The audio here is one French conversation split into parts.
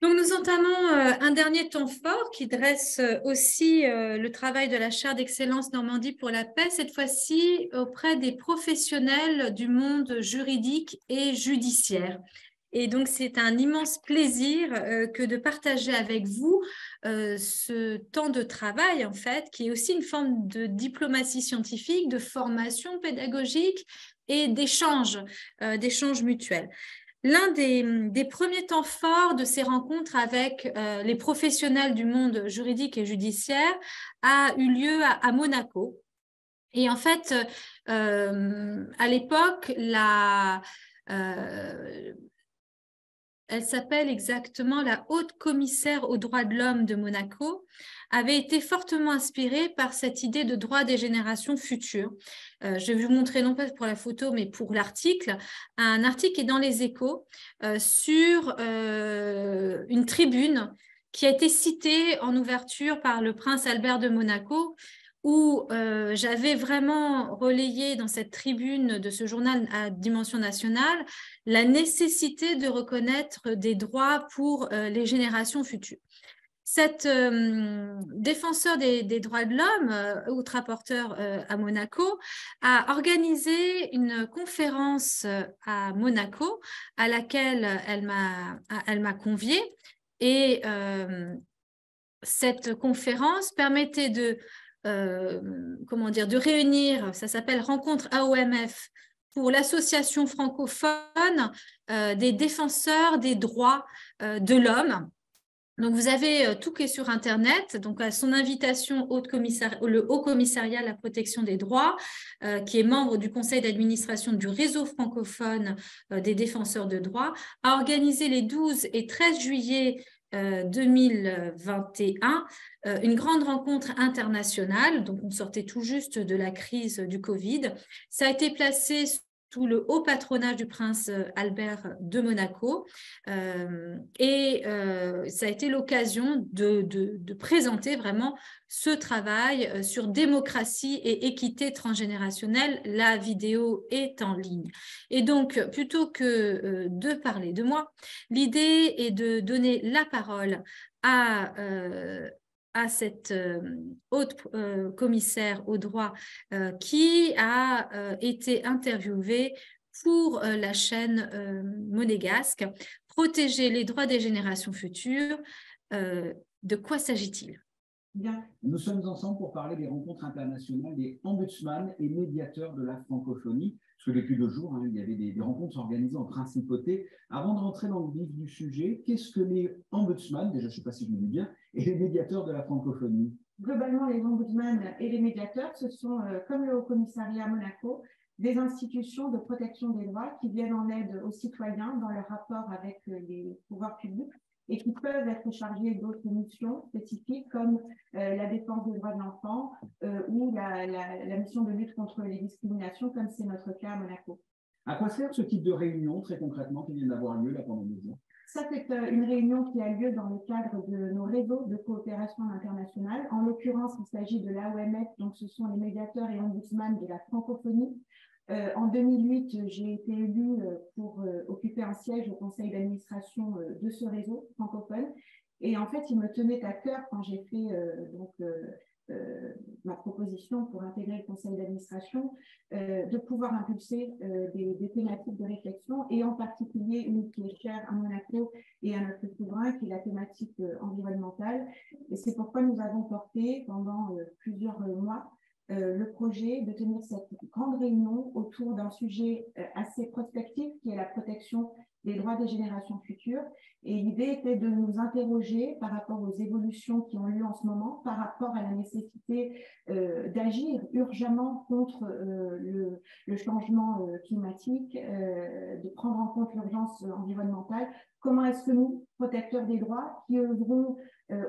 Donc, nous entamons un dernier temps fort qui dresse aussi le travail de la chaire d'excellence Normandie pour la paix, cette fois-ci auprès des professionnels du monde juridique et judiciaire. Et donc, c'est un immense plaisir que de partager avec vous ce temps de travail, en fait, qui est aussi une forme de diplomatie scientifique, de formation pédagogique et d'échange mutuels. L'un des premiers temps forts de ces rencontres avec les professionnels du monde juridique et judiciaire a eu lieu à Monaco. Et en fait, à l'époque, elle s'appelle exactement la haute commissaire aux droits de l'homme de Monaco, avait été fortement inspirée par cette idée de droit des générations futures. Je vais vous montrer, non pas pour la photo, mais pour l'article, un article qui est dans les Échos sur une tribune qui a été citée en ouverture par le prince Albert de Monaco, où j'avais vraiment relayé dans cette tribune de ce journal à dimension nationale la nécessité de reconnaître des droits pour les générations futures. Cette défenseur des droits de l'homme, outre-rapporteur à Monaco, a organisé une conférence à Monaco à laquelle elle m'a conviée. Et cette conférence permettait de réunir, ça s'appelle Rencontre AOMF, pour l'association francophone des défenseurs des droits de l'homme. Donc, vous avez tout qui est sur Internet. Donc, à son invitation, le Haut Commissariat à la protection des droits, qui est membre du conseil d'administration du réseau francophone des défenseurs de droits, a organisé les 12 et 13 juillet 2021 une grande rencontre internationale. Donc, on sortait tout juste de la crise du Covid. Ça a été placé sous le haut patronage du prince Albert de Monaco. Ça a été l'occasion de présenter vraiment ce travail sur démocratie et équité transgénérationnelle. La vidéo est en ligne. Et donc, plutôt que de parler de moi, l'idée est de donner la parole à cette haute commissaire aux droits qui a été interviewée pour la chaîne monégasque « Protéger les droits des générations futures ». De quoi s'agit-il? Bien. Nous sommes ensemble pour parler des rencontres internationales des ombudsman et médiateurs de la francophonie, parce que depuis 2 jours, il y avait des rencontres organisées en principauté. Avant de rentrer dans le vif du sujet, qu'est-ce que les ombudsman, déjà je ne sais pas si je le dis bien, et les médiateurs de la francophonie? Globalement, les ombudsman et les médiateurs, ce sont, comme le Haut Commissariat à Monaco, des institutions de protection des droits qui viennent en aide aux citoyens dans leur rapport avec les pouvoirs publics et qui peuvent être chargés d'autres missions spécifiques comme la défense des droits de l'enfant ou la mission de lutte contre les discriminations, comme c'est notre cas à Monaco. À quoi sert ce type de réunion, très concrètement, qui vient d'avoir lieu là pendant 2 jours? Ça, c'est une réunion qui a lieu dans le cadre de nos réseaux de coopération internationale. En l'occurrence, il s'agit de l'AOMF, donc ce sont les médiateurs et ombudsman de la francophonie. En 2008, j'ai été élue pour occuper un siège au conseil d'administration de ce réseau francophone. Et en fait, il me tenait à cœur quand j'ai fait ma proposition pour intégrer le conseil d'administration, de pouvoir impulser des thématiques de réflexion, et en particulier une qui est chère à Monaco et à notre souverain, qui est la thématique environnementale. Et c'est pourquoi nous avons porté pendant plusieurs mois le projet de tenir cette grande réunion autour d'un sujet assez prospectif qui est la protection des droits des générations futures. Et l'idée était de nous interroger par rapport aux évolutions qui ont lieu en ce moment, par rapport à la nécessité d'agir urgemment contre le changement climatique, de prendre en compte l'urgence environnementale. Comment est-ce que nous, protecteurs des droits, qui œuvrons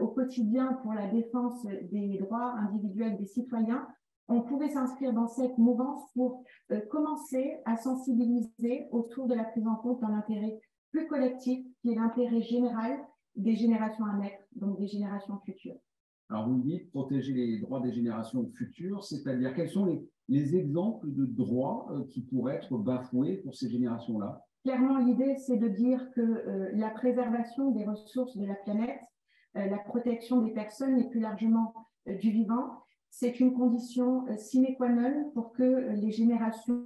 au quotidien pour la défense des droits individuels des citoyens, on pouvait s'inscrire dans cette mouvance pour commencer à sensibiliser autour de la prise en compte d'un intérêt plus collectif, qui est l'intérêt général des générations à naître, donc des générations futures. Alors, vous dites protéger les droits des générations futures, c'est-à-dire quels sont les exemples de droits qui pourraient être bafoués pour ces générations-là? clairement, l'idée, c'est de dire que la préservation des ressources de la planète, la protection des personnes et plus largement du vivant, c'est une condition sine qua non pour que les générations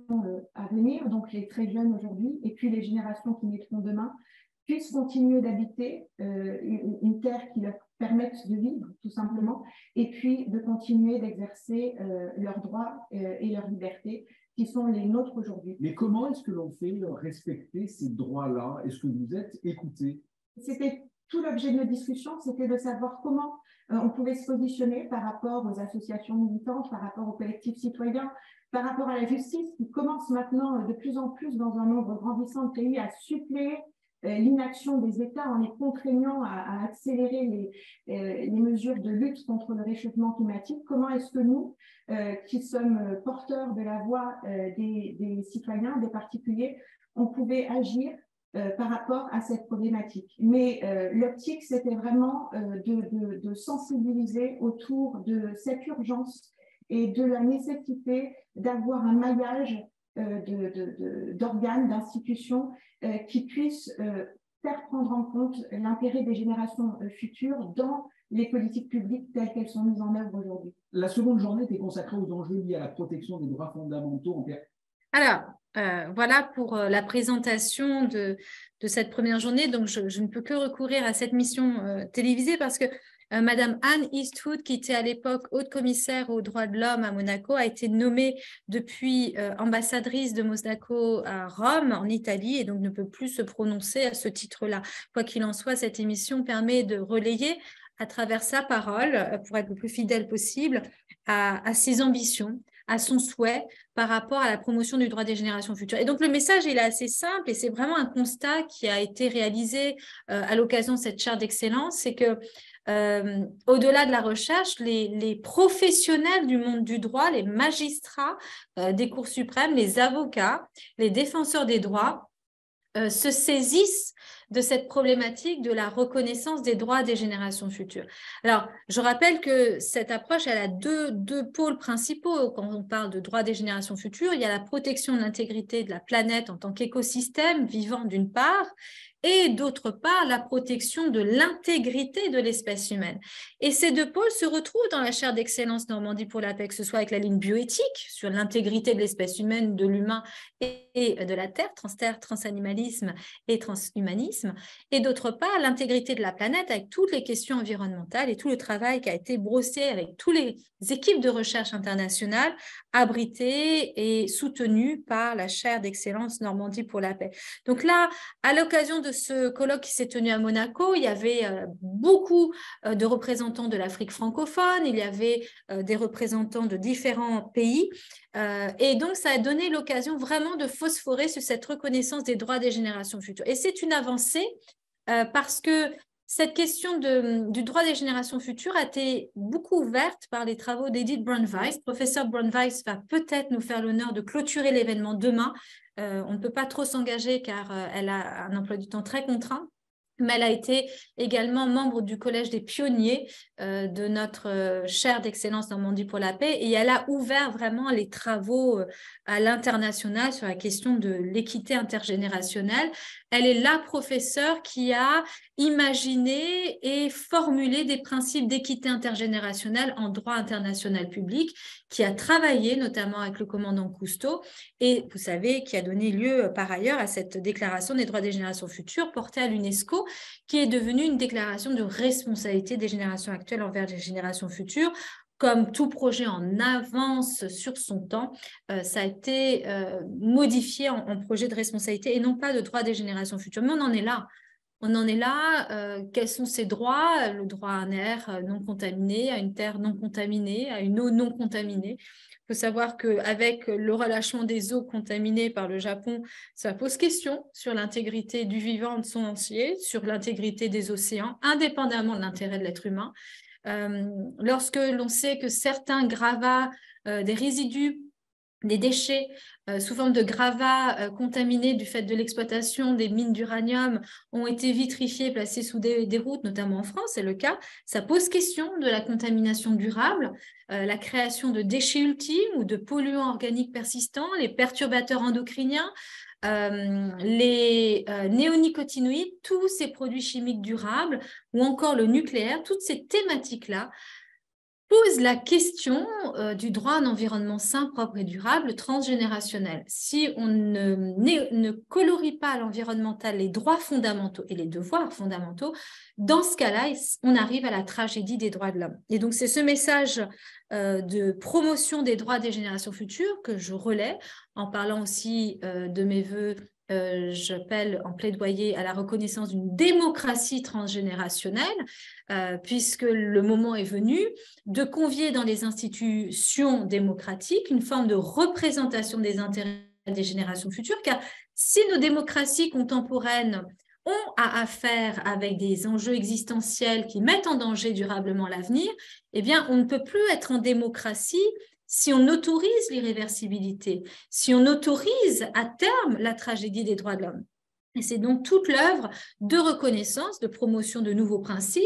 à venir, donc les très jeunes aujourd'hui, et puis les générations qui naîtront demain, puissent continuer d'habiter une terre qui leur permette de vivre, tout simplement, et puis de continuer d'exercer leurs droits et leurs libertés qui sont les nôtres aujourd'hui. Mais comment est-ce que l'on fait respecter ces droits-là? Est-ce que vous êtes écoutés? C'était tout l'objet de notre discussion, c'était de savoir comment on pouvait se positionner par rapport aux associations militantes, par rapport aux collectifs citoyens, par rapport à la justice qui commence maintenant de plus en plus dans un nombre grandissant de pays à suppléer l'inaction des États en les contraignant à accélérer les mesures de lutte contre le réchauffement climatique. Comment est-ce que nous, qui sommes porteurs de la voix des citoyens, des particuliers, on pouvait agir par rapport à cette problématique. Mais l'optique, c'était vraiment de sensibiliser autour de cette urgence et de la nécessité d'avoir un maillage d'organes, d'institutions qui puissent faire prendre en compte l'intérêt des générations futures dans les politiques publiques telles qu'elles sont mises en œuvre aujourd'hui. La seconde journée était consacrée aux enjeux liés à la protection des droits fondamentaux. Alors, voilà pour la présentation de cette première journée. Donc, je ne peux que recourir à cette mission télévisée parce que Madame Anne Eastwood, qui était à l'époque haute commissaire aux droits de l'homme à Monaco, a été nommée depuis ambassadrice de Monaco à Rome, en Italie, et donc ne peut plus se prononcer à ce titre-là. Quoi qu'il en soit, cette émission permet de relayer à travers sa parole, pour être le plus fidèle possible, à ses ambitions, à son souhait par rapport à la promotion du droit des générations futures. Et donc, le message, il est assez simple et c'est vraiment un constat qui a été réalisé à l'occasion de cette chaire d'excellence, c'est que au-delà de la recherche, les professionnels du monde du droit, les magistrats des cours suprêmes, les avocats, les défenseurs des droits se saisissent de cette problématique de la reconnaissance des droits des générations futures. Alors, je rappelle que cette approche, elle a deux pôles principaux quand on parle de droits des générations futures. Il y a la protection de l'intégrité de la planète en tant qu'écosystème vivant d'une part, et d'autre part, la protection de l'intégrité de l'espèce humaine. Et ces deux pôles se retrouvent dans la chaire d'excellence Normandie pour la paix, que ce soit avec la ligne bioéthique sur l'intégrité de l'espèce humaine, de l'humain et de la terre, transanimalisme et transhumanisme, et d'autre part, l'intégrité de la planète avec toutes les questions environnementales et tout le travail qui a été brossé avec toutes les équipes de recherche internationales abritées et soutenues par la chaire d'excellence Normandie pour la paix. Donc là, à l'occasion de ce colloque qui s'est tenu à Monaco, il y avait beaucoup de représentants de l'Afrique francophone, il y avait des représentants de différents pays, et donc ça a donné l'occasion vraiment de phosphorer sur cette reconnaissance des droits des générations futures. Et c'est une avancée parce que cette question du droit des générations futures a été beaucoup ouverte par les travaux d'Edith Braunweiss. Professeur Braunweiss va peut-être nous faire l'honneur de clôturer l'événement demain. On ne peut pas trop s'engager car elle a un emploi du temps très contraint. Mais elle a été également membre du Collège des pionniers de notre chaire d'excellence Normandie pour la paix, et elle a ouvert vraiment les travaux à l'international sur la question de l'équité intergénérationnelle. Elle est la professeure qui a imaginé et formulé des principes d'équité intergénérationnelle en droit international public, qui a travaillé notamment avec le commandant Cousteau, et vous savez, qui a donné lieu par ailleurs à cette déclaration des droits des générations futures portée à l'UNESCO, qui est devenue une déclaration de responsabilité des générations actuelles envers les générations futures. Comme tout projet en avance sur son temps, ça a été modifié en projet de responsabilité et non pas de droit des générations futures. Mais on en est là. On en est là. Quels sont ces droits? Le droit à un air non contaminé, à une terre non contaminée, à une eau non contaminée. Il faut savoir qu'avec le relâchement des eaux contaminées par le Japon, ça pose question sur l'intégrité du vivant de son entier, sur l'intégrité des océans, indépendamment de l'intérêt de l'être humain. Lorsque l'on sait que certains gravats, des résidus, des déchets sous forme de gravats contaminés du fait de l'exploitation des mines d'uranium ont été vitrifiés, placés sous des routes, notamment en France, c'est le cas. Ça pose question de la contamination durable, la création de déchets ultimes ou de polluants organiques persistants, les perturbateurs endocriniens, les néonicotinoïdes, tous ces produits chimiques durables ou encore le nucléaire, toutes ces thématiques-là pose la question du droit à un environnement sain, propre et durable transgénérationnel. Si on ne colorie pas à l'environnemental les droits fondamentaux et les devoirs fondamentaux, dans ce cas-là, on arrive à la tragédie des droits de l'homme. Et donc, c'est ce message de promotion des droits des générations futures que je relais en parlant aussi de mes voeux. J'appelle en plaidoyer à la reconnaissance d'une démocratie transgénérationnelle, puisque le moment est venu de convier dans les institutions démocratiques une forme de représentation des intérêts des générations futures, car si nos démocraties contemporaines ont à faire avec des enjeux existentiels qui mettent en danger durablement l'avenir, eh bien, on ne peut plus être en démocratie si on autorise l'irréversibilité, si on autorise à terme la tragédie des droits de l'homme. Et c'est donc toute l'œuvre de reconnaissance, de promotion de nouveaux principes.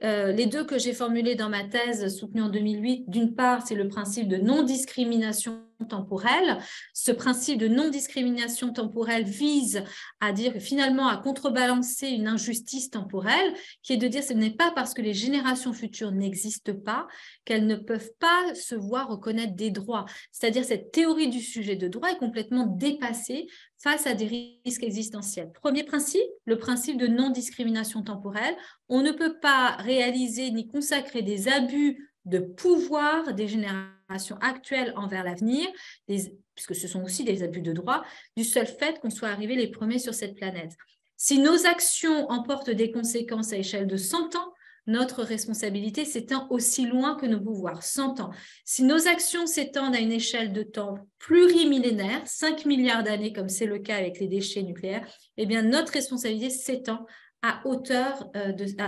Les deux que j'ai formulés dans ma thèse soutenue en 2008, d'une part, c'est le principe de non-discrimination temporelle. Ce principe de non-discrimination temporelle vise à dire finalement à contrebalancer une injustice temporelle, qui est de dire que ce n'est pas parce que les générations futures n'existent pas qu'elles ne peuvent pas se voir reconnaître des droits. C'est-à-dire cette théorie du sujet de droit est complètement dépassée face à des risques existentiels. Premier principe, le principe de non-discrimination temporelle. On ne peut pas réaliser ni consacrer des abus de pouvoir des générations actuelles envers l'avenir, puisque ce sont aussi des abus de droit, du seul fait qu'on soit arrivés les premiers sur cette planète. Si nos actions emportent des conséquences à échelle de 100 ans, notre responsabilité s'étend aussi loin que nos pouvoirs, 100 ans. Si nos actions s'étendent à une échelle de temps plurimillénaire, 5 milliards d'années, comme c'est le cas avec les déchets nucléaires, eh bien notre responsabilité s'étend à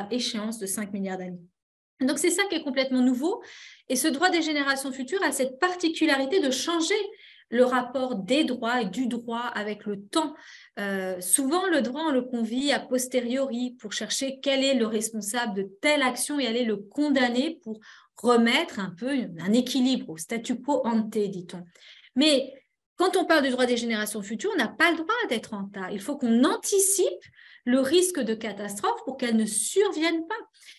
échéance de 5 milliards d'années. Donc, c'est ça qui est complètement nouveau. Et ce droit des générations futures a cette particularité de changer le rapport des droits et du droit avec le temps. Souvent, le droit, on le convie a posteriori pour chercher quel est le responsable de telle action et aller le condamner pour remettre un peu un équilibre au statu quo ante, dit-on. Mais quand on parle du droit des générations futures, on n'a pas le droit d'être en tas. Il faut qu'on anticipe le risque de catastrophe pour qu'elle ne survienne pas.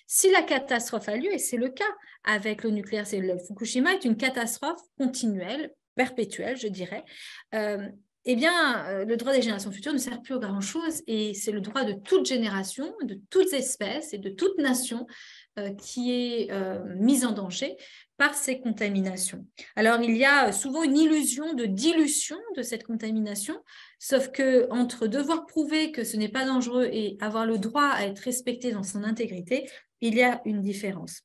Si la catastrophe a lieu, et c'est le cas avec le nucléaire, le Fukushima est une catastrophe continuelle, perpétuelle, je dirais, eh bien, le droit des générations futures ne sert plus à grand-chose et c'est le droit de toute génération, de toutes espèces et de toute nation qui est mise en danger par ces contaminations. Alors, il y a souvent une illusion de dilution de cette contamination, sauf que entre devoir prouver que ce n'est pas dangereux et avoir le droit à être respecté dans son intégrité, il y a une différence.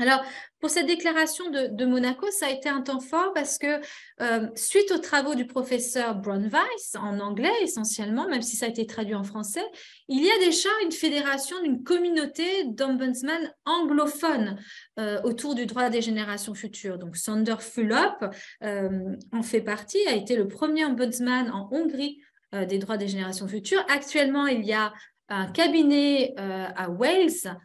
Alors, pour cette déclaration de Monaco, ça a été un temps fort parce que suite aux travaux du professeur Braunweiss, en anglais essentiellement, même si ça a été traduit en français, il y a déjà une fédération d'une communauté d'ombudsman anglophones autour du droit des générations futures. Donc, Sander Fulop en fait partie, a été le premier ombudsman en Hongrie des droits des générations futures. Actuellement, il y a un cabinet à Wales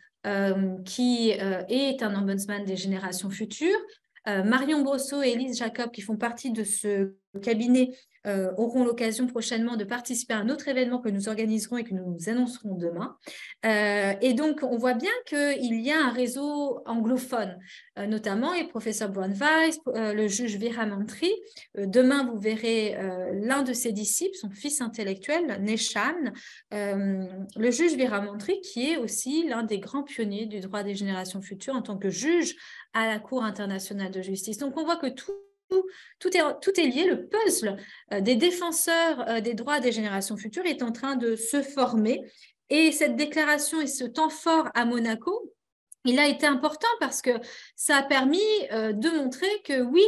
qui est un ombudsman des générations futures. Marion Brosseau et Élise Jacob, qui font partie de ce cabinet, auront l'occasion prochainement de participer à un autre événement que nous organiserons et que nous annoncerons demain. Et donc, on voit bien qu'il y a un réseau anglophone, notamment, et professeur Braunweiss, le juge Veeramantri. Demain, vous verrez l'un de ses disciples, son fils intellectuel, Neshan, le juge Veeramantri, qui est aussi l'un des grands pionniers du droit des générations futures en tant que juge à la Cour internationale de justice. Donc, on voit que tout est lié. Le puzzle des défenseurs des droits des générations futures est en train de se former. Et cette déclaration et ce temps fort à Monaco, il a été important parce que ça a permis de montrer que oui,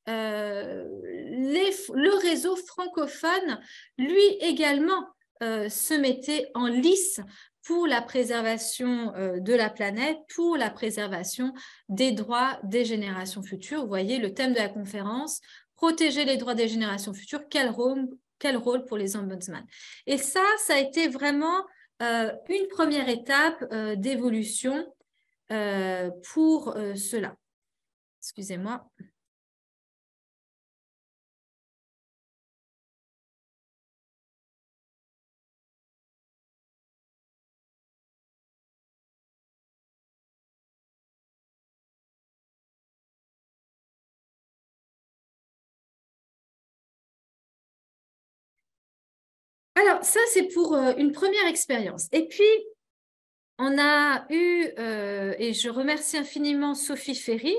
le réseau francophone, lui également, se mettait en lice pour la préservation de la planète, pour la préservation des droits des générations futures. Vous voyez le thème de la conférence, protéger les droits des générations futures, quel rôle pour les ombudsman. Et ça a été vraiment une première étape d'évolution pour cela. Excusez-moi. Alors, ça, c'est pour une première expérience. Et puis, on a eu, et je remercie infiniment Sophie Ferry,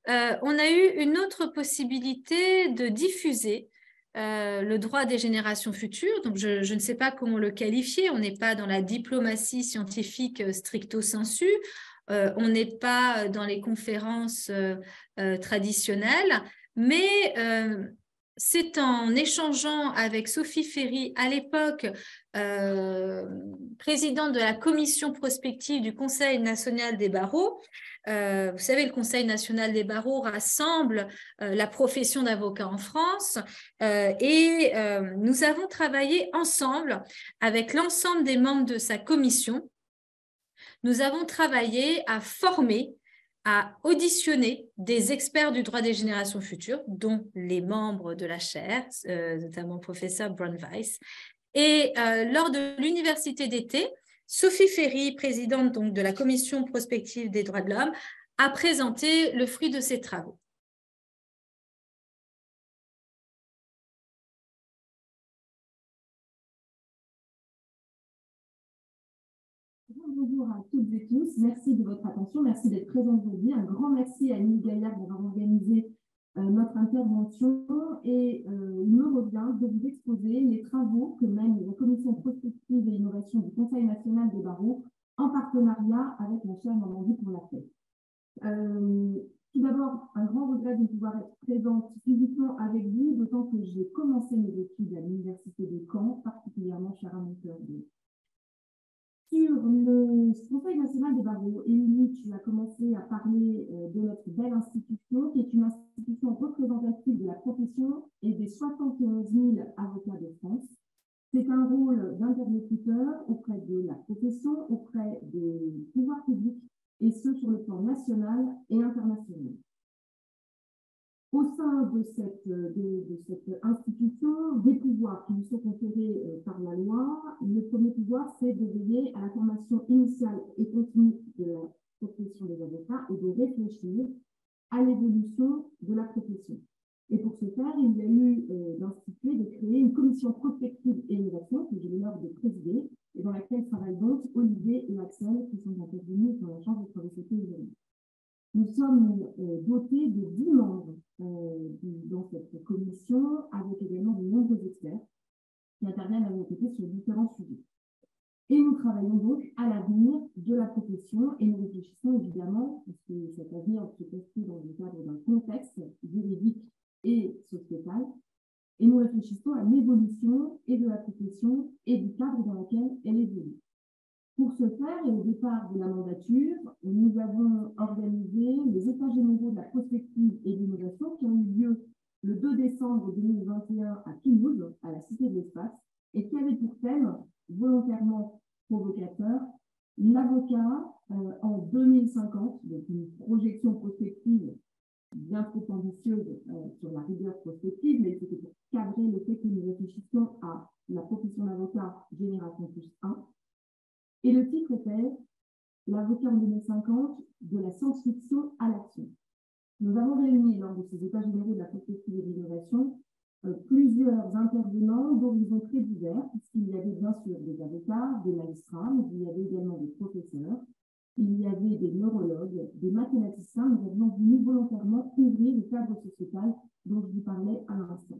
on a eu une autre possibilité de diffuser le droit des générations futures. Donc, je ne sais pas comment le qualifier. On n'est pas dans la diplomatie scientifique stricto sensu. On n'est pas dans les conférences traditionnelles. Mais c'est en échangeant avec Sophie Ferry, à l'époque présidente de la commission prospective du Conseil national des barreaux. Vous savez, le Conseil national des barreaux rassemble la profession d'avocat en France et nous avons travaillé ensemble avec l'ensemble des membres de sa commission. Nous avons travaillé à former, à auditionner des experts du droit des générations futures, dont les membres de la chaire, notamment le professeur Brunweiss. Et lors de l'université d'été, Sophie Ferry, présidente donc de la commission prospective des droits de l'homme, a présenté le fruit de ses travaux. Bonjour à toutes et tous, merci de votre attention, merci d'être présents aujourd'hui. Un grand merci à Émile Gaillard d'avoir organisé notre intervention et il me revient de vous exposer les travaux que mène la Commission prospective et innovation du Conseil national des barreaux en partenariat avec la chaire Normandie pour la paix. Tout d'abord, un grand regret de pouvoir être présente physiquement avec vous, d'autant que j'ai commencé mes études à l'Université de Caen, particulièrement cher à mon cœur. Sur le Conseil national des barreaux, Émilie, tu as commencé à parler de notre belle institution, qui est une institution représentative de la profession et des 71 000 avocats de France. C'est un rôle d'interlocuteur auprès de la profession, auprès des pouvoirs publics, et ce sur le plan national et international. Au sein de cette institution, des pouvoirs qui nous sont conférés par la loi, le premier pouvoir, c'est de veiller à la formation initiale et continue de la profession des avocats et de réfléchir à l'évolution de la profession. Et pour ce faire, il y a eu d'instituer, de créer une commission prospective et innovation que j'ai l'honneur de présider et dans laquelle travaillent donc Olivier et Axel qui sont intervenus dans la chambre de travailler aujourd'hui. Nous sommes dotés de 10 membres dans cette commission, avec également de nombreux experts qui interviennent à nos côtés sur différents sujets. Et nous travaillons donc à l'avenir de la profession et nous réfléchissons évidemment, parce que cet avenir se construit dans le cadre d'un contexte juridique et sociétal, et nous réfléchissons à l'évolution et de la profession et du cadre dans lequel elle évolue. Pour ce faire, et au départ de la mandature, nous avons organisé les états généraux de la prospective et de l'innovation qui ont eu lieu le 2 décembre 2021 à Toulouse, à la Cité de l'Espace, et qui avaient pour thème, volontairement provocateur, l'avocat en 2050, donc une projection prospective bien trop ambitieuse sur la rigueur prospective, mais c'était pour cadrer le fait que nous réfléchissions à la profession d'avocat génération plus 1. Et le titre était « L'avocat en 2050, de la science-fiction à l'action ». Nous avons réuni lors de ces états généraux de la prospective et de l'innovation plusieurs intervenants d'horizons très divers, puisqu'il y avait bien sûr des avocats, des magistrats, mais il y avait également des professeurs, il y avait des neurologues, des mathématiciens. Nous avions voulu volontairement couvrir le cadre sociétal dont je vous parlais à l'instant.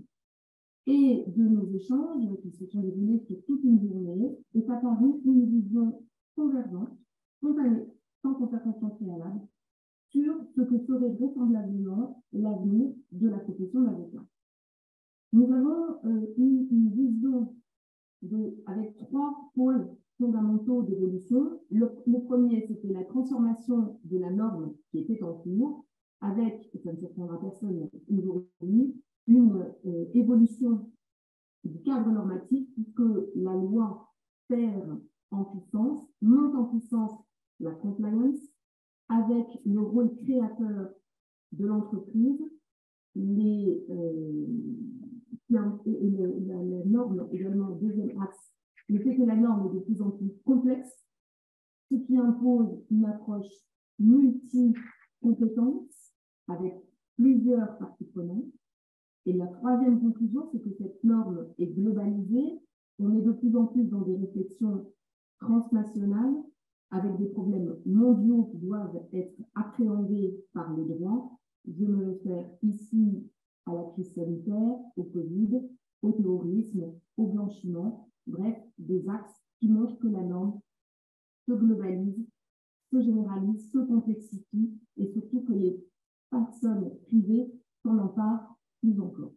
Et de nos échanges, qui se sont déroulés sur toute une journée, est apparue une vision convergente, spontanée, sans concertation préalable, sur ce que serait vraisemblablement l'avenir de la profession d'avocat. Nous avons eu une vision avec 3 pôles fondamentaux d'évolution. Le premier, c'était la transformation de la norme qui était en cours, avec, et ça ne surprendra personne aujourd'hui, une évolution du cadre normatif, puisque la loi perd en puissance, monte en puissance la compliance, avec le rôle créateur de l'entreprise, la norme également, deuxième axe, le fait que la norme est de plus en plus complexe, ce qui impose une approche multi-compétences avec plusieurs parties prenantes. Et la troisième conclusion, c'est que cette norme est globalisée On est de plus en plus dans des réflexions transnationales avec des problèmes mondiaux qui doivent être appréhendés par le droit. Je me réfère ici à la crise sanitaire, au Covid, au terrorisme, au blanchiment, bref, des axes qui montrent que la norme se globalise, se généralise, se complexifie et surtout que les personnes privées s'en emparent plus encore.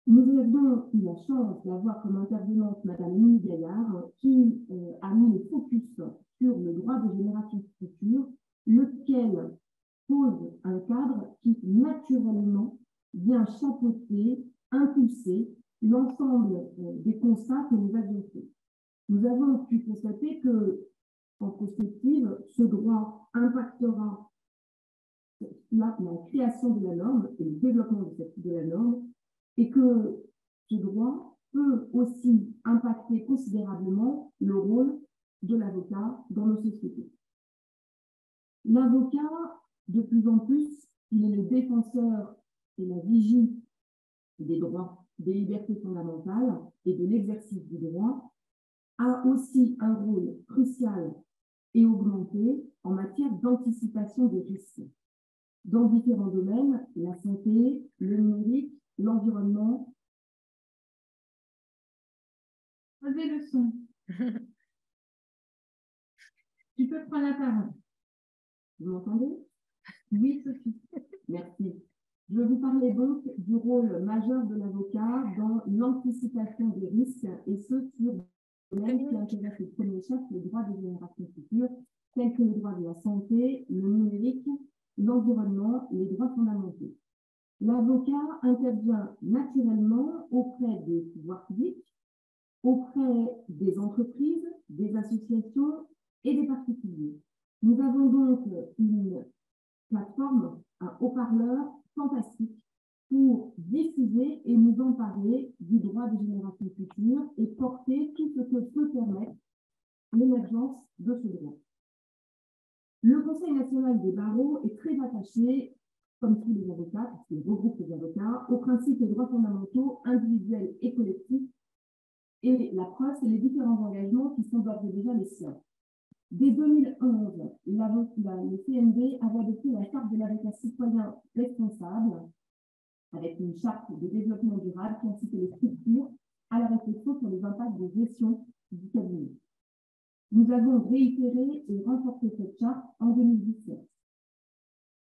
Nous avions eu la chance d'avoir comme intervenante Madame Émilie Gaillard qui a mis le focus sur le droit des générations futures, lequel pose un cadre qui naturellement vient chapeauter, impulser l'ensemble des constats que nous avions faits. Nous avons pu constater que, en prospective, ce droit impactera la création de la norme et le développement de la norme, et que ce droit peut aussi impacter considérablement le rôle de l'avocat dans nos sociétés. L'avocat, de plus en plus, il est le défenseur et la vigie des droits, des libertés fondamentales et de l'exercice du droit, a aussi un rôle crucial et augmenté en matière d'anticipation des risques dans différents domaines, la santé, le numérique, l'environnement. Posez le son. Tu peux prendre la parole. Vous m'entendez? Oui, Sophie. Merci. Je vais vous parler donc du rôle majeur de l'avocat dans l'anticipation des risques, et ce sur des domaines qui intéressent le premier chef le droit des générations futures, tels que le droit de la santé, le numérique, l'environnement, les droits fondamentaux. L'avocat intervient naturellement auprès des pouvoirs publics, auprès des entreprises, des associations et des particuliers. Nous avons donc une plateforme, un haut-parleur fantastique pour diffuser et nous emparer du droit des générations futures et porter tout ce que peut permettre l'émergence de ce droit. Le Conseil national des barreaux est très attaché, comme tous les avocats, parce qu'il regroupe les avocats, aux principes des droits fondamentaux individuels et collectifs. Et la preuve, c'est les différents engagements qui sont d'ores et déjà les siens. Dès 2011, le CND avait adopté la charte de l'avocat citoyen responsable, avec une charte de développement durable qui incitait les structures à la réflexion sur les impacts de gestion du cabinet. Nous avons réitéré et renforcé cette charte en 2017.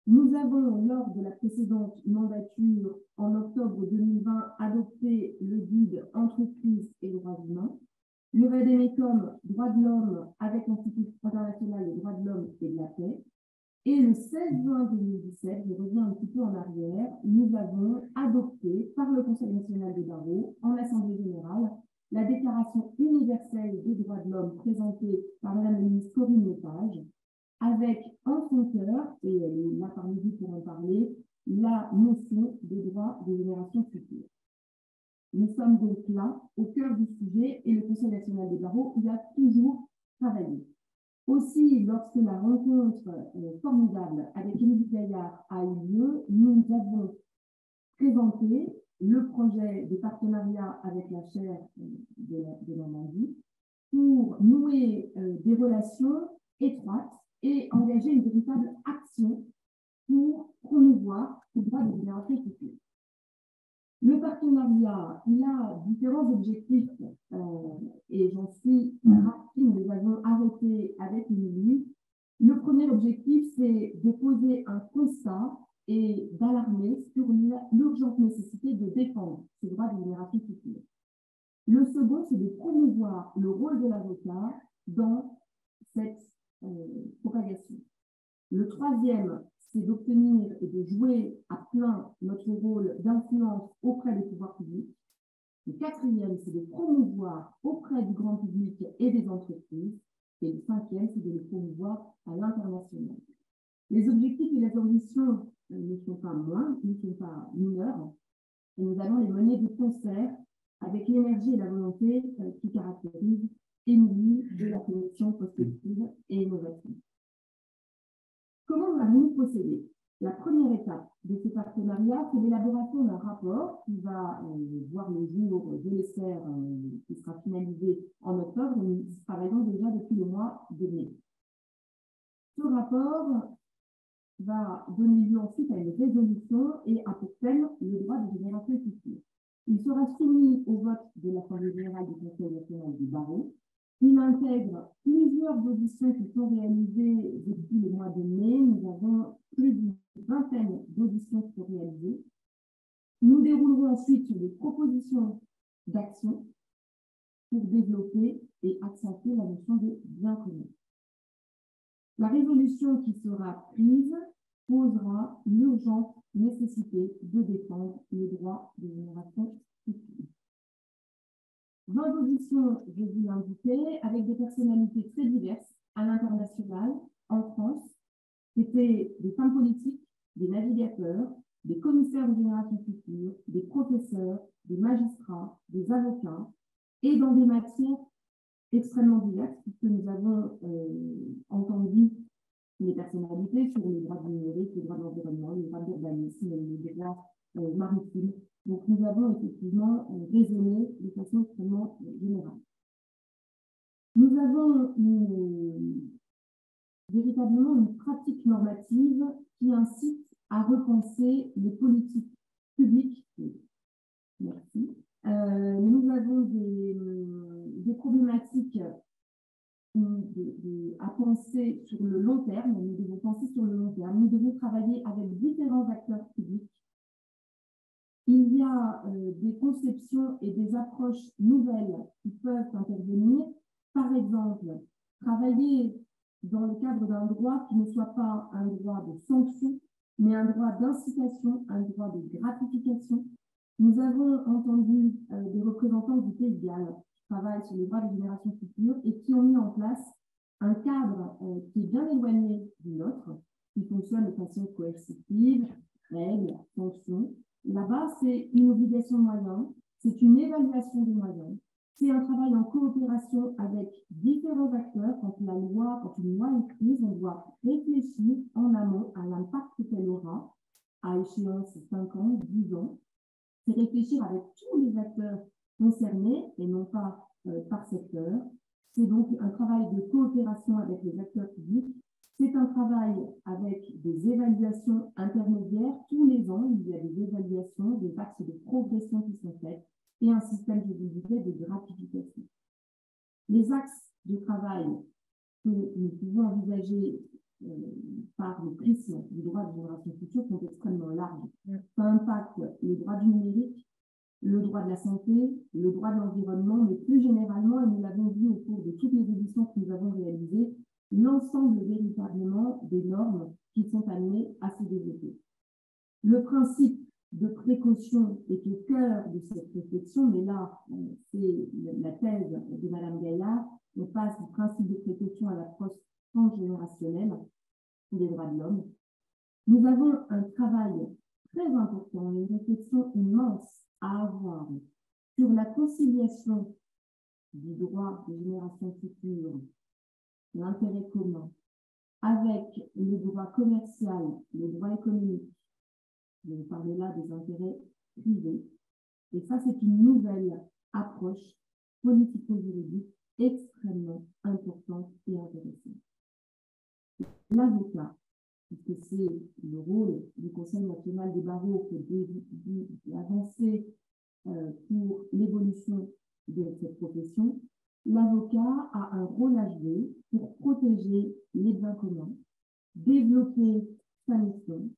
Nous avons, lors de la précédente mandature, en octobre 2020, adopté le guide Entreprises et droits humains, le VADEMECUM Droits de l'homme avec l'Institut international des droits de l'homme et de la paix. Et le 16 juin 2017, je reviens un petit peu en arrière, nous avons adopté par le Conseil national des barreaux, en Assemblée générale, la Déclaration universelle des droits de l'homme présentée par Mme la ministre Corinne Lepage, avec en son cœur, et elle est là parmi vous pour en parler, la notion des droits des générations futures. Nous sommes donc là, au cœur du sujet, et le Conseil national des barreaux y a toujours travaillé. Aussi, lorsque la rencontre formidable avec Émilie Gaillard a eu lieu, nous avons présenté le projet de partenariat avec la chaire de Normandie pour nouer des relations étroites et engager une véritable action pour promouvoir les droits des générations futures. Le partenariat, il a différents objectifs et j'en suis ravie, nous les avons arrêtés avec Émilie. Le premier objectif, c'est de poser un constat et d'alarmer sur l'urgente nécessité de défendre ce droit des générations futures. Le second, c'est de promouvoir le rôle de l'avocat dans cette propagation. Le troisième, c'est d'obtenir et de jouer à plein notre rôle d'influence auprès des pouvoirs publics. Le quatrième, c'est de promouvoir auprès du grand public et des entreprises. Et le cinquième, c'est de le promouvoir à l'international. Les objectifs et les ambitions ne sont pas moindres, ne sont pas mineurs. Et nous allons les mener de concert avec l'énergie et la volonté qui caractérisent Émilie de la commission prospective et innovative. Comment allons-nous procéder? La première étape de ce partenariat, c'est l'élaboration d'un rapport qui va voir le jour, je l'espère, qui sera finalisé en octobre, et nous travaillons déjà depuis le mois de mai. Ce rapport va donner lieu ensuite à une résolution et a pour thème le droit des générations futures. Il sera soumis au vote de l'Assemblée générale du Conseil national du barreau. Il intègre plusieurs auditions qui sont réalisées depuis le mois de mai. Nous avons plus d'une vingtaine d'auditions qui sont réalisées. Nous déroulerons ensuite sur des propositions d'action pour développer et accentuer la notion de bien commun. La résolution qui sera prise posera l'urgente nécessité de défendre le droit des générations futures. 20 auditions, je vous l'ai indiqué, avec des personnalités très diverses à l'international, en France. C'était des femmes politiques, des navigateurs, des commissaires de générations futures, des professeurs, des magistrats, des avocats, et dans des matières extrêmement diverses, puisque nous avons entendu les personnalités sur les droits du numérique, les droits de l'environnement, les droits de l'urbanisme, les droits maritimes. Donc, nous avons effectivement raisonné de façon extrêmement générale. Nous avons véritablement une pratique normative qui incite à repenser les politiques publiques. Merci. Nous avons des problématiques à penser sur le long terme. Nous devons penser sur le long terme. Nous devons travailler avec différents acteurs publics. Il y a des conceptions et des approches nouvelles qui peuvent intervenir. Par exemple, travailler dans le cadre d'un droit qui ne soit pas un droit de sanction, mais un droit d'incitation, un droit de gratification. Nous avons entendu des représentants du Pays de Galles qui travaillent sur les droits des générations futures et qui ont mis en place un cadre qui est bien éloigné du nôtre, qui fonctionne de façon coercitive, règles, sanctions. Là-bas, c'est une obligation de moyens, c'est une évaluation des moyens, c'est un travail en coopération avec différents acteurs. Quand une loi est prise, on doit réfléchir en amont à l'impact qu'elle aura à échéance 5 ans, 10 ans. C'est réfléchir avec tous les acteurs concernés et non pas par secteur. C'est donc un travail de coopération avec les acteurs publics. C'est un travail avec des évaluations intermédiaires. Tous les ans, il y a des évaluations, des axes de progression qui sont faits et un système, je vous disais, de gratification. Les axes de travail que nous pouvons envisager par le prisme du droit des générations futures sont extrêmement larges. Ça impacte le droit du numérique, le droit de la santé, le droit de l'environnement, mais plus généralement, et nous l'avons vu au cours de toutes les éditions que nous avons réalisées, l'ensemble véritablement des normes qui sont amenées à se développer. Le principe de précaution est au cœur de cette réflexion, mais là, c'est la thèse de Mme Gaillard. On passe du principe de précaution à l'approche transgénérationnelle des droits de l'homme. Nous avons un travail très important, une réflexion immense à avoir sur la conciliation du droit des générations futures, l'intérêt commun, avec le droit commercial, le droit économique. Je vais parler là des intérêts privés. Et ça, c'est une nouvelle approche politico-juridique extrêmement importante et intéressante. L'avocat, puisque c'est le rôle du Conseil national des barreaux d'avancer pour l'évolution de cette profession, l'avocat a un rôle à jouer pour protéger les biens communs, développer sa mission,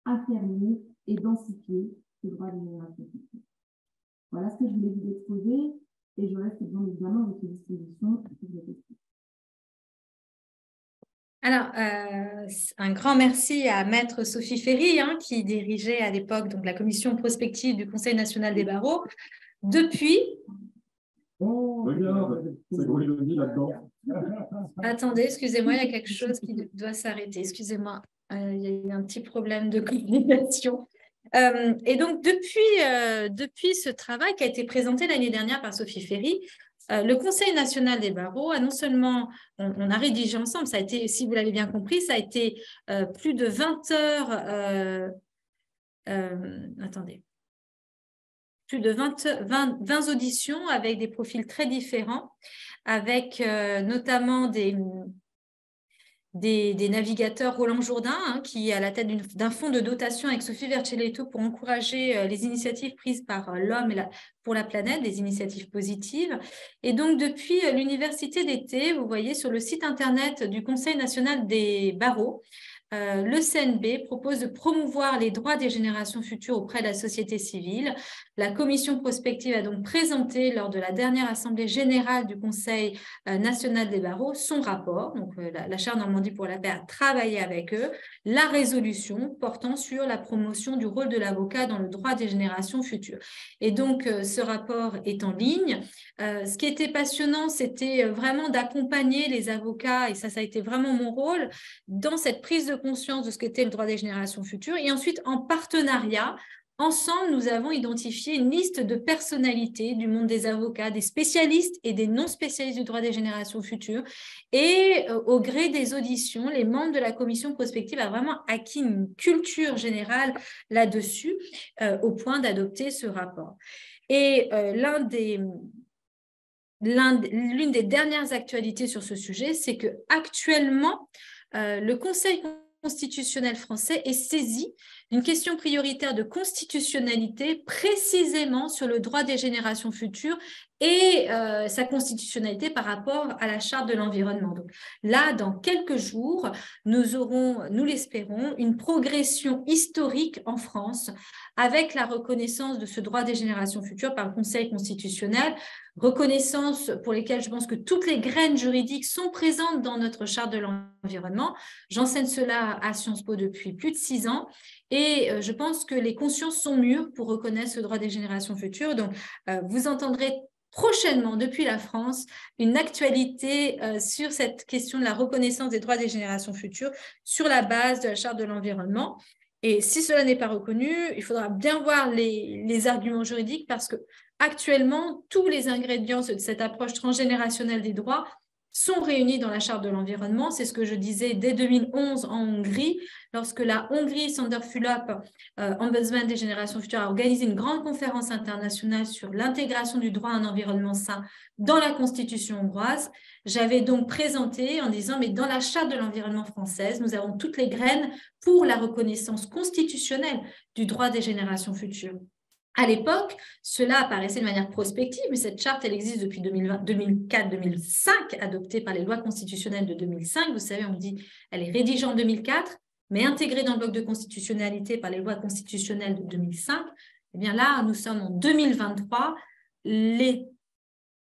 affermir et densifier le droit des générations futures. Voilà ce que je voulais vous exposer et je reste bien évidemment à votre disposition pour les questions. Alors, un grand merci à Maître Sophie Ferry, qui dirigeait à l'époque donc la commission prospective du Conseil national des barreaux. Depuis... Oh, regarde, c'est Grégory là-dedans. Attendez, excusez-moi, il y a quelque chose qui doit s'arrêter. Excusez-moi, il y a eu un petit problème de communication. Et donc, depuis ce travail qui a été présenté l'année dernière par Sophie Ferry, le Conseil national des barreaux a non seulement, on a rédigé ensemble, ça a été, si vous l'avez bien compris, ça a été plus de 20 heures, attendez, plus de 20 auditions avec des profils très différents, avec notamment des navigateurs Roland Jourdain, hein, qui est à la tête d'un fonds de dotation avec Sophie Vercelletto pour encourager les initiatives prises par l'homme et pour la planète, des initiatives positives. Et donc, depuis l'université d'été, vous voyez sur le site internet du Conseil national des barreaux, le CNB propose de promouvoir les droits des générations futures auprès de la société civile. La commission prospective a donc présenté lors de la dernière assemblée générale du Conseil national des barreaux son rapport. Donc, la chaire Normandie pour la paix a travaillé avec eux la résolution portant sur la promotion du rôle de l'avocat dans le droit des générations futures. Et donc, ce rapport est en ligne. Ce qui était passionnant, c'était vraiment d'accompagner les avocats, et ça a été vraiment mon rôle, dans cette prise de conscience de ce qu'était le droit des générations futures. Et ensuite, en partenariat, ensemble, nous avons identifié une liste de personnalités du monde des avocats, des spécialistes et des non-spécialistes du droit des générations futures. Et au gré des auditions, les membres de la commission prospective ont vraiment acquis une culture générale là-dessus, au point d'adopter ce rapport. Et l'une des dernières actualités sur ce sujet, c'est qu'actuellement, le Conseil constitutionnel français est saisi d'une question prioritaire de constitutionnalité précisément sur le droit des générations futures et sa constitutionnalité par rapport à la charte de l'environnement. Donc là, dans quelques jours, nous aurons, nous l'espérons, une progression historique en France avec la reconnaissance de ce droit des générations futures par le Conseil constitutionnel, reconnaissance pour lesquelles je pense que toutes les graines juridiques sont présentes dans notre charte de l'environnement. J'enseigne cela à Sciences Po depuis plus de 6 ans et je pense que les consciences sont mûres pour reconnaître ce droit des générations futures. Donc, vous entendrez prochainement, depuis la France, une actualité sur cette question de la reconnaissance des droits des générations futures sur la base de la charte de l'environnement. Et si cela n'est pas reconnu, il faudra bien voir les arguments juridiques parce que actuellement, tous les ingrédients de cette approche transgénérationnelle des droits sont réunis dans la charte de l'environnement. C'est ce que je disais dès 2011 en Hongrie, lorsque la Hongrie, Sander Fulop, ombudsman des générations futures, a organisé une grande conférence internationale sur l'intégration du droit à un environnement sain dans la constitution hongroise. J'avais donc présenté en disant, mais dans la charte de l'environnement française, nous avons toutes les graines pour la reconnaissance constitutionnelle du droit des générations futures. À l'époque, cela apparaissait de manière prospective, mais cette charte, elle existe depuis 2004-2005, adoptée par les lois constitutionnelles de 2005. Vous savez, on dit elle est rédigée en 2004, mais intégrée dans le bloc de constitutionnalité par les lois constitutionnelles de 2005. Eh bien là, nous sommes en 2023. Les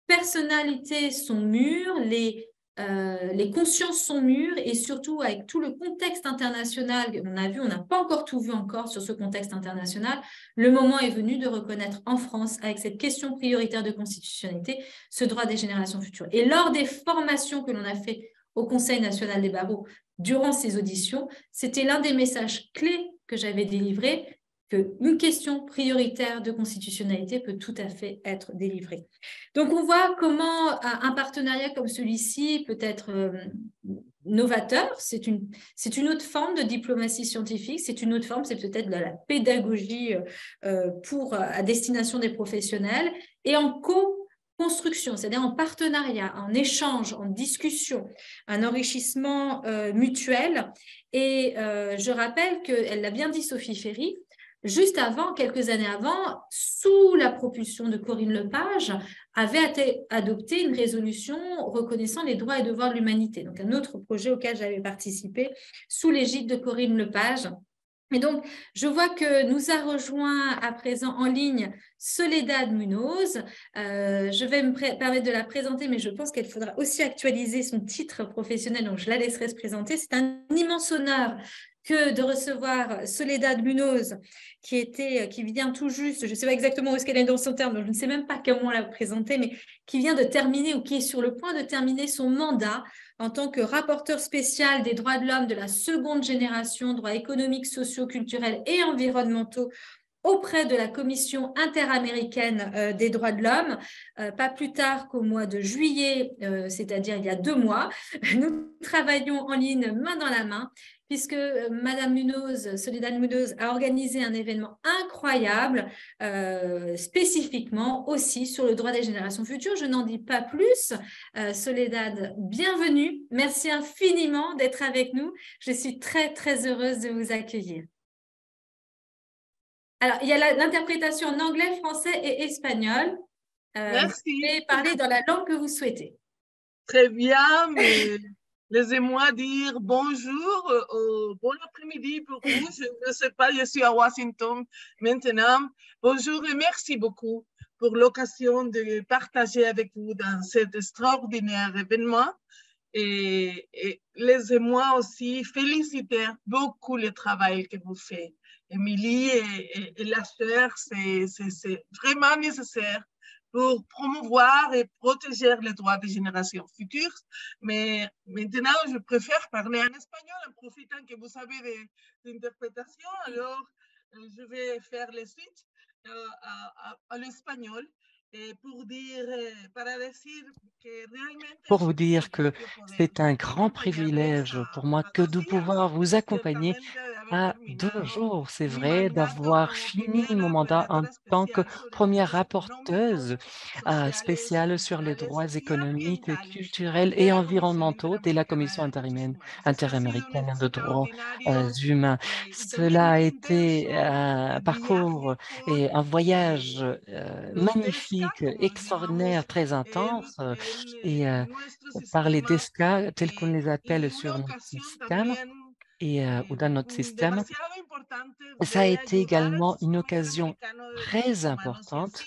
personnalités sont mûres, les consciences sont mûres et surtout avec tout le contexte international, on a vu, on n'a pas encore tout vu encore sur ce contexte international, le moment est venu de reconnaître en France, avec cette question prioritaire de constitutionnalité, ce droit des générations futures. Et lors des formations que l'on a fait au Conseil national des barreaux durant ces auditions, c'était l'un des messages clés que j'avais délivré, qu'une question prioritaire de constitutionnalité peut tout à fait être délivrée. Donc, on voit comment un partenariat comme celui-ci peut être novateur. C'est une autre forme de diplomatie scientifique, c'est une autre forme, c'est peut-être de la pédagogie à destination des professionnels et en co-construction, c'est-à-dire en partenariat, en échange, en discussion, un enrichissement mutuel. Et je rappelle qu'elle l'a bien dit Sophie Ferry, juste avant, quelques années avant, sous la propulsion de Corinne Lepage, avait adopté une résolution reconnaissant les droits et devoirs de l'humanité. Donc, un autre projet auquel j'avais participé sous l'égide de Corinne Lepage. Et donc, je vois que nous a rejoint à présent en ligne Soledad Munoz. Je vais me permettre de la présenter, mais je pense qu'elle faudra aussi actualiser son titre professionnel, donc je la laisserai se présenter. C'est un immense honneur que de recevoir Soledad Munoz, qui vient tout juste, je ne sais pas exactement où est-ce qu'elle est dans son terme, donc je ne sais même pas comment la présenter, mais qui vient de terminer ou qui est sur le point de terminer son mandat en tant que rapporteur spécial des droits de l'homme de la seconde génération, droits économiques, sociaux, culturels et environnementaux auprès de la Commission interaméricaine des droits de l'homme, pas plus tard qu'au mois de juillet, c'est-à-dire il y a 2 mois. Nous travaillons en ligne main dans la main, puisque Madame Munoz, Soledad Munoz, a organisé un événement incroyable, spécifiquement aussi sur le droit des générations futures. Je n'en dis pas plus. Soledad, bienvenue. Merci infiniment d'être avec nous. Je suis très, très heureuse de vous accueillir. Alors, il y a l'interprétation en anglais, français et espagnol. Merci. Vous pouvez parler dans la langue que vous souhaitez. Très bien, mais laissez-moi dire bonjour ou bon après-midi pour vous. Je ne sais pas, je suis à Washington maintenant. Bonjour et merci beaucoup pour l'occasion de partager avec vous dans cet extraordinaire événement. Et laissez-moi aussi féliciter beaucoup le travail que vous faites. Émilie et la sœur, c'est vraiment nécessaire pour promouvoir et protéger les droits des générations futures. Mais maintenant, je préfère parler en espagnol en profitant que vous avez l'interprétation. Alors, je vais faire les suites à l'espagnol. Pour vous dire que c'est un grand privilège pour moi que de pouvoir vous accompagner à 2 jours, c'est vrai, d'avoir fini mon mandat en tant que première rapporteuse spéciale sur les droits économiques, culturels et environnementaux de la Commission interaméricaine de droits humains. Cela a été un parcours et un voyage magnifique, extraordinaire, très intense, et par les DESCA, tels qu'on les appelle sur notre système, ou dans notre système. Ça a été également une occasion très importante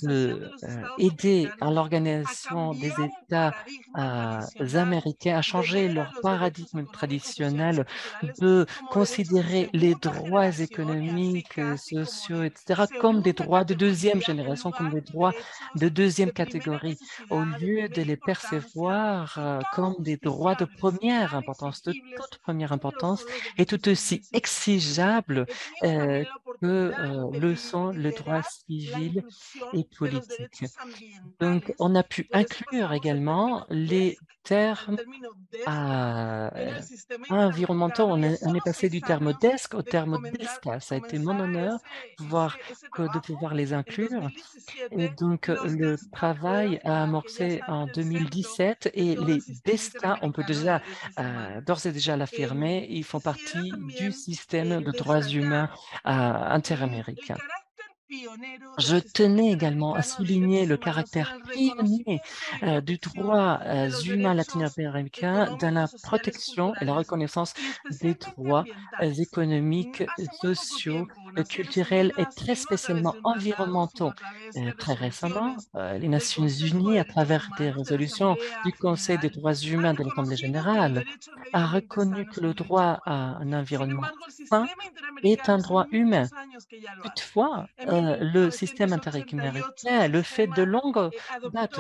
d'aider à l'organisation des États américains à changer leur paradigme traditionnel de considérer les droits économiques, sociaux, etc., comme des droits de 2e génération, comme des droits de 2e catégorie, au lieu de les percevoir comme des droits de première importance, de toute première importance, et tout aussi exigeables que le sont les droits civils et politiques. Donc, on a pu inclure également les termes environnementaux. On est passé du terme DESC au terme DESCA. Ça a été mon honneur de pouvoir les inclure. Et donc, le travail a amorcé en 2017 et les DESCA, on peut déjà, d'ores et déjà l'affirmer, ils font partie du système de droits humains interaméricain. Je tenais également à souligner le caractère pionnier du droit humain latino-américain dans la protection et la reconnaissance des droits économiques, sociaux, culturels et très spécialement environnementaux. Très récemment, les Nations Unies, à travers des résolutions du Conseil des droits humains de l'Assemblée générale, a reconnu que le droit à un environnement sain est un droit humain. Toutefois, le système interaméricain le fait de longue date.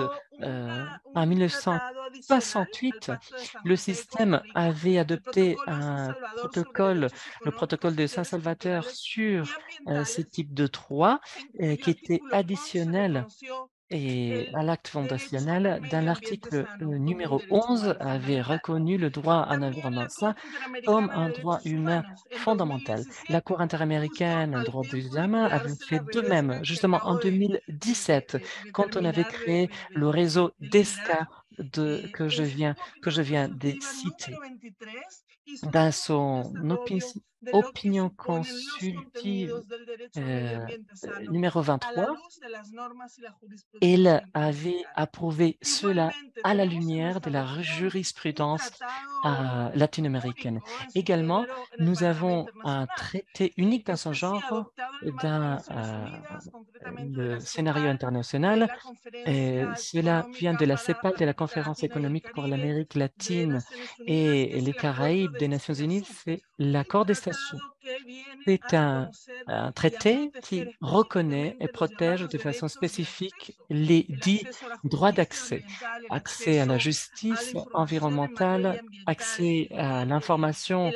En 1968, le système avait adopté un protocole, le protocole de Saint-Salvateur sur ce type de droit qui était additionnel et à l'acte fondationnel. Dans l'article numéro 11, avait reconnu le droit à un environnement sain comme un droit humain fondamental. La Cour interaméricaine en droit des humains avait fait de même, justement en 2017, quand on avait créé le réseau DESCA que je viens de citer. Dans son opinion consultive numéro 23, elle avait approuvé cela à la lumière de la jurisprudence latino-américaine. Également, nous avons un traité unique dans son genre dans le scénario international. Cela vient de la CEPAL, de la Conférence économique pour l'Amérique latine et les Caraïbes des Nations Unies. C'est L'accord des stations, c'est un traité qui reconnaît et protège de façon spécifique les 10 droits d'accès. Accès à la justice environnementale, accès à l'information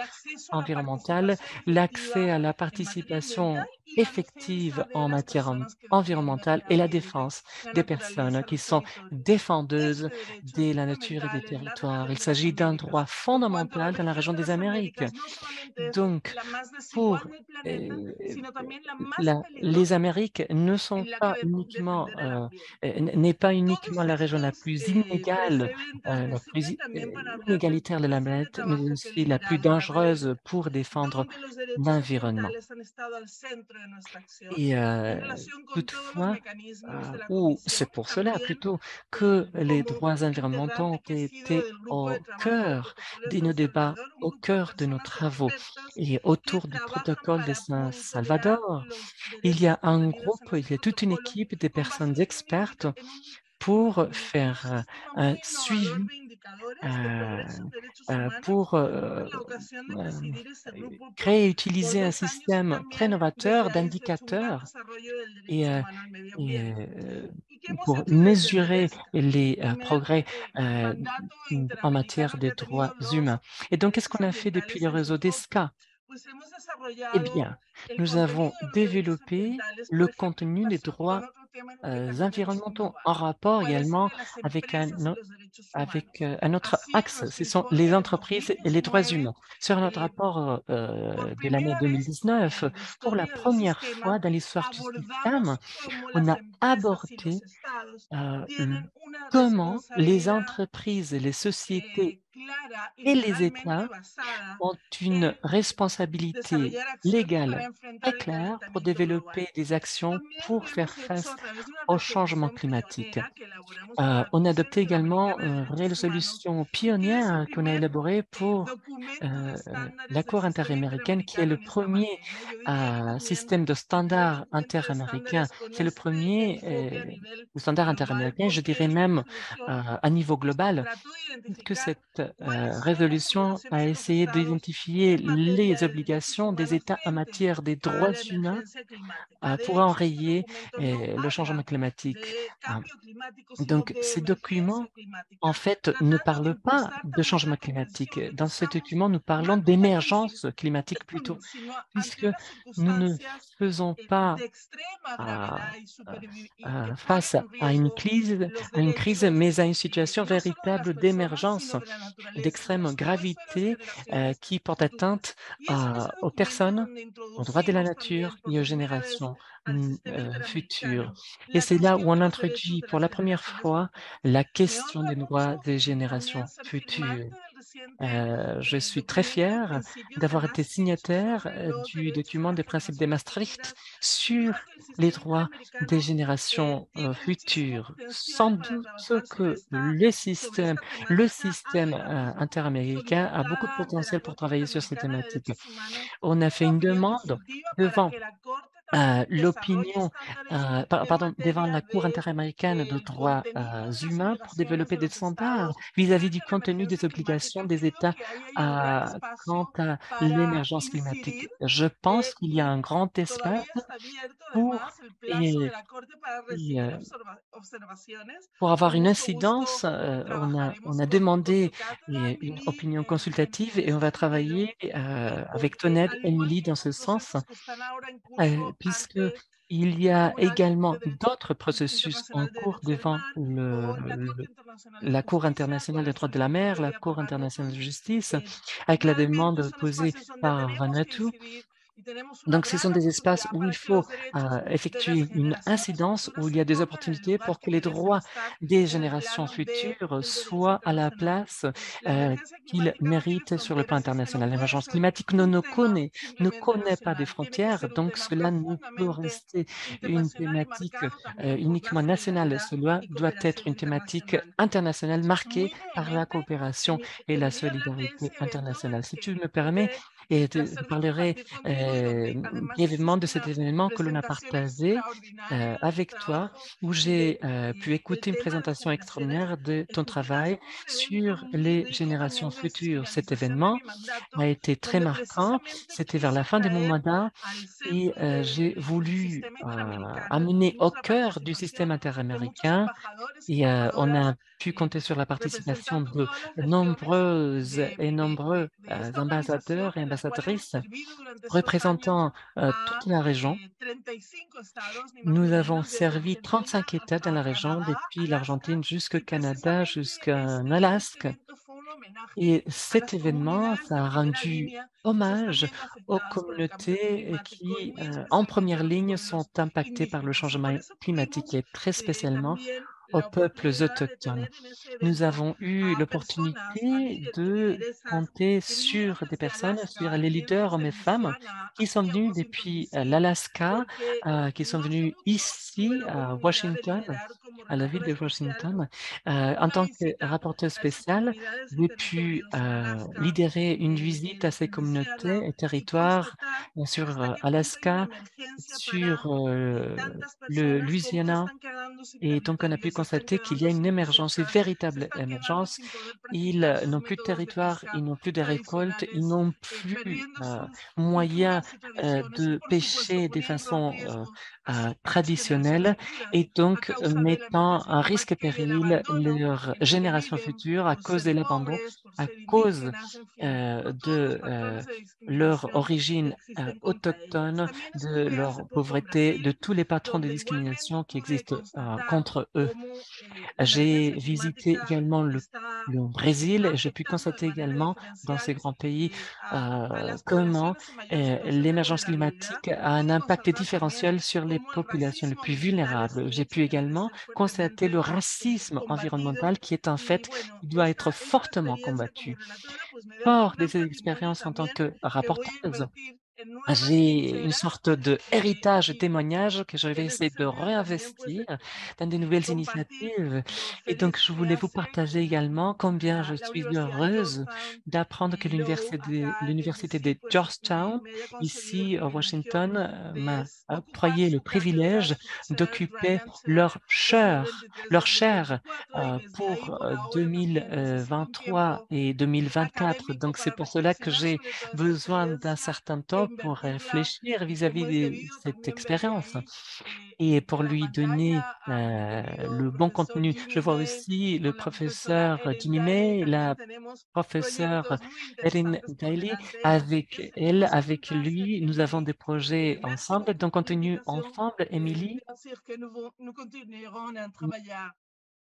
environnementale, l'accès à la participation effective en matière environnementale et la défense des personnes qui sont défendeuses de la nature et des territoires. Il s'agit d'un droit fondamental dans la région des Amériques. Donc, pour les Amériques ne sont pas uniquement, n'est pas uniquement la région la plus inégale, la plus inégalitaire de la planète, mais aussi la plus dangereuse pour défendre l'environnement. Et toutefois, ou c'est pour cela plutôt que les droits environnementaux ont été au cœur de nos débats, au cœur de nos travaux. Et autour du protocole de Saint-Salvador, il y a un groupe, il y a toute une équipe de personnes expertes pour faire un suivi, pour créer et utiliser un système très novateur d'indicateurs et pour mesurer les progrès en matière des droits humains. Et donc, qu'est-ce qu'on a fait depuis le réseau DESCA? Eh bien, nous avons développé le contenu des droits environnementaux en rapport également avec un autre axe, ce sont les entreprises et les droits humains. Sur notre rapport de l'année 2019, pour la première fois dans l'histoire du système, on a abordé comment les entreprises, les sociétés et les États ont une responsabilité légale très claire pour développer des actions pour faire face au changement climatique. On a adopté également une résolution pionnière qu'on a élaborée pour l'accord interaméricain, qui est le premier système de standard interaméricain. C'est le premier standard interaméricain, je dirais même à niveau global, que cette résolution a essayé d'identifier les obligations des États en matière des droits humains pour enrayer le changement climatique. Donc, ces documents, en fait, ne parlent pas de changement climatique. Dans ces documents, nous parlons d'émergence climatique plutôt, puisque nous ne faisons pas face à une crise, mais à une situation véritable d'émergence, d'extrême gravité qui porte atteinte aux personnes, aux droits de la nature et aux générations futures. Et c'est là où on introduit pour la première fois la question des droits des générations futures. Je suis très fier d'avoir été signataire du document des principes de Maastricht sur les droits des générations futures. Sans doute que le système interaméricain a beaucoup de potentiel pour travailler sur ces thématiques. On a fait une demande devant devant la Cour interaméricaine de droits humains pour développer des standards vis-à-vis du contenu des obligations des États quant à l'émergence climatique. Je pense qu'il y a un grand espace pour avoir une incidence. On a demandé une opinion consultative et on va travailler avec Toned et Emily dans ce sens, puisqu'il y a également d'autres processus en cours devant la Cour internationale des droits de la mer, la Cour internationale de justice, avec la demande posée par Vanuatu. Donc, ce sont des espaces où il faut effectuer une incidence, où il y a des opportunités pour que les droits des générations futures soient à la place qu'ils méritent sur le plan international. L'émergence climatique ne connaît pas de frontières, donc cela ne peut rester une thématique uniquement nationale. Cela doit être une thématique internationale marquée par la coopération et la solidarité internationale. Si tu me permets, et je parlerai brièvement de cet événement que l'on a partagé avec toi, où j'ai pu écouter une présentation extraordinaire de ton travail sur les générations futures. Cet événement a été très marquant. C'était vers la fin de mon mandat et j'ai voulu amener au cœur du système interaméricain et on a pu compter sur la participation de nombreux ambassadeurs et ambassadrices représentant toute la région. Nous avons servi 35 États dans la région, depuis l'Argentine jusqu'au Canada, jusqu'en Alaska. Et cet événement, ça a rendu hommage aux communautés qui, en première ligne, sont impactées par le changement climatique et très spécialement aux peuples autochtones. Nous avons eu l'opportunité de compter sur des personnes, sur les leaders hommes et femmes qui sont venus depuis l'Alaska, qui sont venus ici à Washington, à la ville de Washington. En tant que rapporteur spécial, j'ai pu lidérer une visite à ces communautés et territoires sur Alaska, sur le Louisiana. Et donc, on a pu constater qu'il y a une émergence, une véritable émergence. Ils n'ont plus de territoire, ils n'ont plus de récolte, ils n'ont plus moyen de pêcher de façon traditionnelle et donc mettant en risque et péril leur génération future à cause de l'abandon, à cause de leur origine autochtone, de leur pauvreté, de tous les patrons de discrimination qui existent contre eux. J'ai visité également le Brésil et j'ai pu constater également dans ces grands pays comment l'émergence climatique a un impact différentiel sur les populations les plus vulnérables. J'ai pu également constater le racisme environnemental qui est un fait qui doit être fortement combattu. Fort de ces expériences en tant que rapporteuse, j'ai une sorte de héritage, témoignage que je vais essayer de réinvestir dans de nouvelles initiatives. Et donc, je voulais vous partager également combien je suis heureuse d'apprendre que l'université de Georgetown, ici à Washington, m'a octroyé le privilège d'occuper leur chaire pour 2023 et 2024. Donc, c'est pour cela que j'ai besoin d'un certain temps pour réfléchir vis-à-vis de cette expérience et pour lui donner le bon contenu. Je vois aussi le professeur Jimmy May, la professeure Erin Daly. Avec elle, avec lui, nous avons des projets ensemble. Donc, continue ensemble, Émilie. Nous continuerons à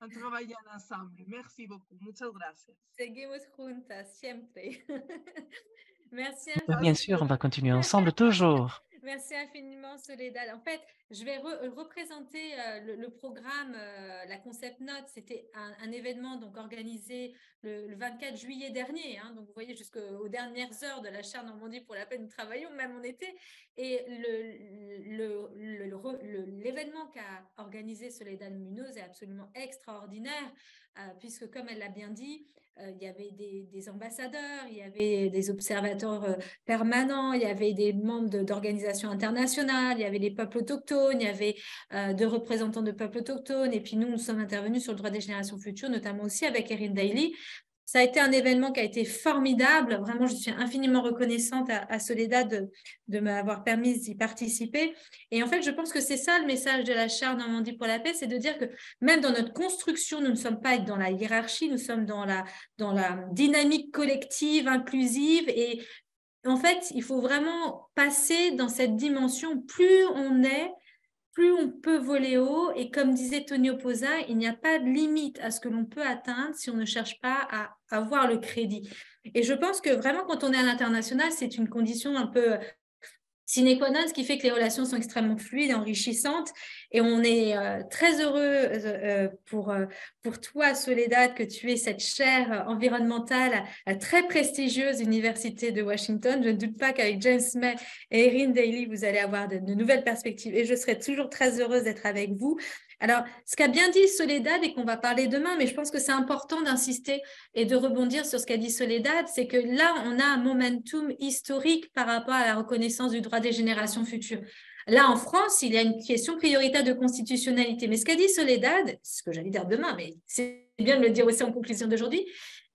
travailler ensemble. Merci beaucoup. Muchas gracias. Seguimos juntas, siempre. Merci Bien sûr, on va continuer ensemble toujours. Merci infiniment, Soledad. En fait, je vais représenter le programme, la Concept Note. C'était un événement donc organisé le 24 juillet dernier. Hein, donc, vous voyez, jusqu'aux dernières heures de la chaire Normandie pour la paix, nous travaillons, même en été. Et l'événement qu'a organisé Soledad Munoz est absolument extraordinaire, puisque, comme elle l'a bien dit, il y avait des ambassadeurs, il y avait des observateurs permanents, il y avait des membres d'organisations internationales, il y avait les peuples autochtones, il y avait deux représentants de peuples autochtones, et puis nous sommes intervenus sur le droit des générations futures, notamment aussi avec Erin Daly. Ça a été un événement qui a été formidable. Vraiment, je suis infiniment reconnaissante à Soledad de m'avoir permis d'y participer. Et en fait, je pense que c'est ça le message de la Charte Normandie pour la paix, c'est de dire que même dans notre construction, nous ne sommes pas dans la hiérarchie, nous sommes dans la dynamique collective, inclusive. Et en fait, il faut vraiment passer dans cette dimension. Plus on est, plus on peut voler haut. Et comme disait Tonio Posa, il n'y a pas de limite à ce que l'on peut atteindre si on ne cherche pas à avoir le crédit. Et je pense que vraiment, quand on est à l'international, c'est une condition un peu sine qua non, ce qui fait que les relations sont extrêmement fluides et enrichissantes. Et on est très heureux pour toi, Soledad, que tu aies cette chaire environnementale très prestigieuse Université de Washington. Je ne doute pas qu'avec James May et Erin Daly, vous allez avoir de nouvelles perspectives. Et je serai toujours très heureuse d'être avec vous. Alors, ce qu'a bien dit Soledad et qu'on va parler demain, mais je pense que c'est important d'insister et de rebondir sur ce qu'a dit Soledad, c'est que là, on a un momentum historique par rapport à la reconnaissance du droit des générations futures. Là, en France, il y a une question prioritaire de constitutionnalité. Mais ce qu'a dit Soledad, ce que j'allais dire demain, mais c'est bien de le dire aussi en conclusion d'aujourd'hui,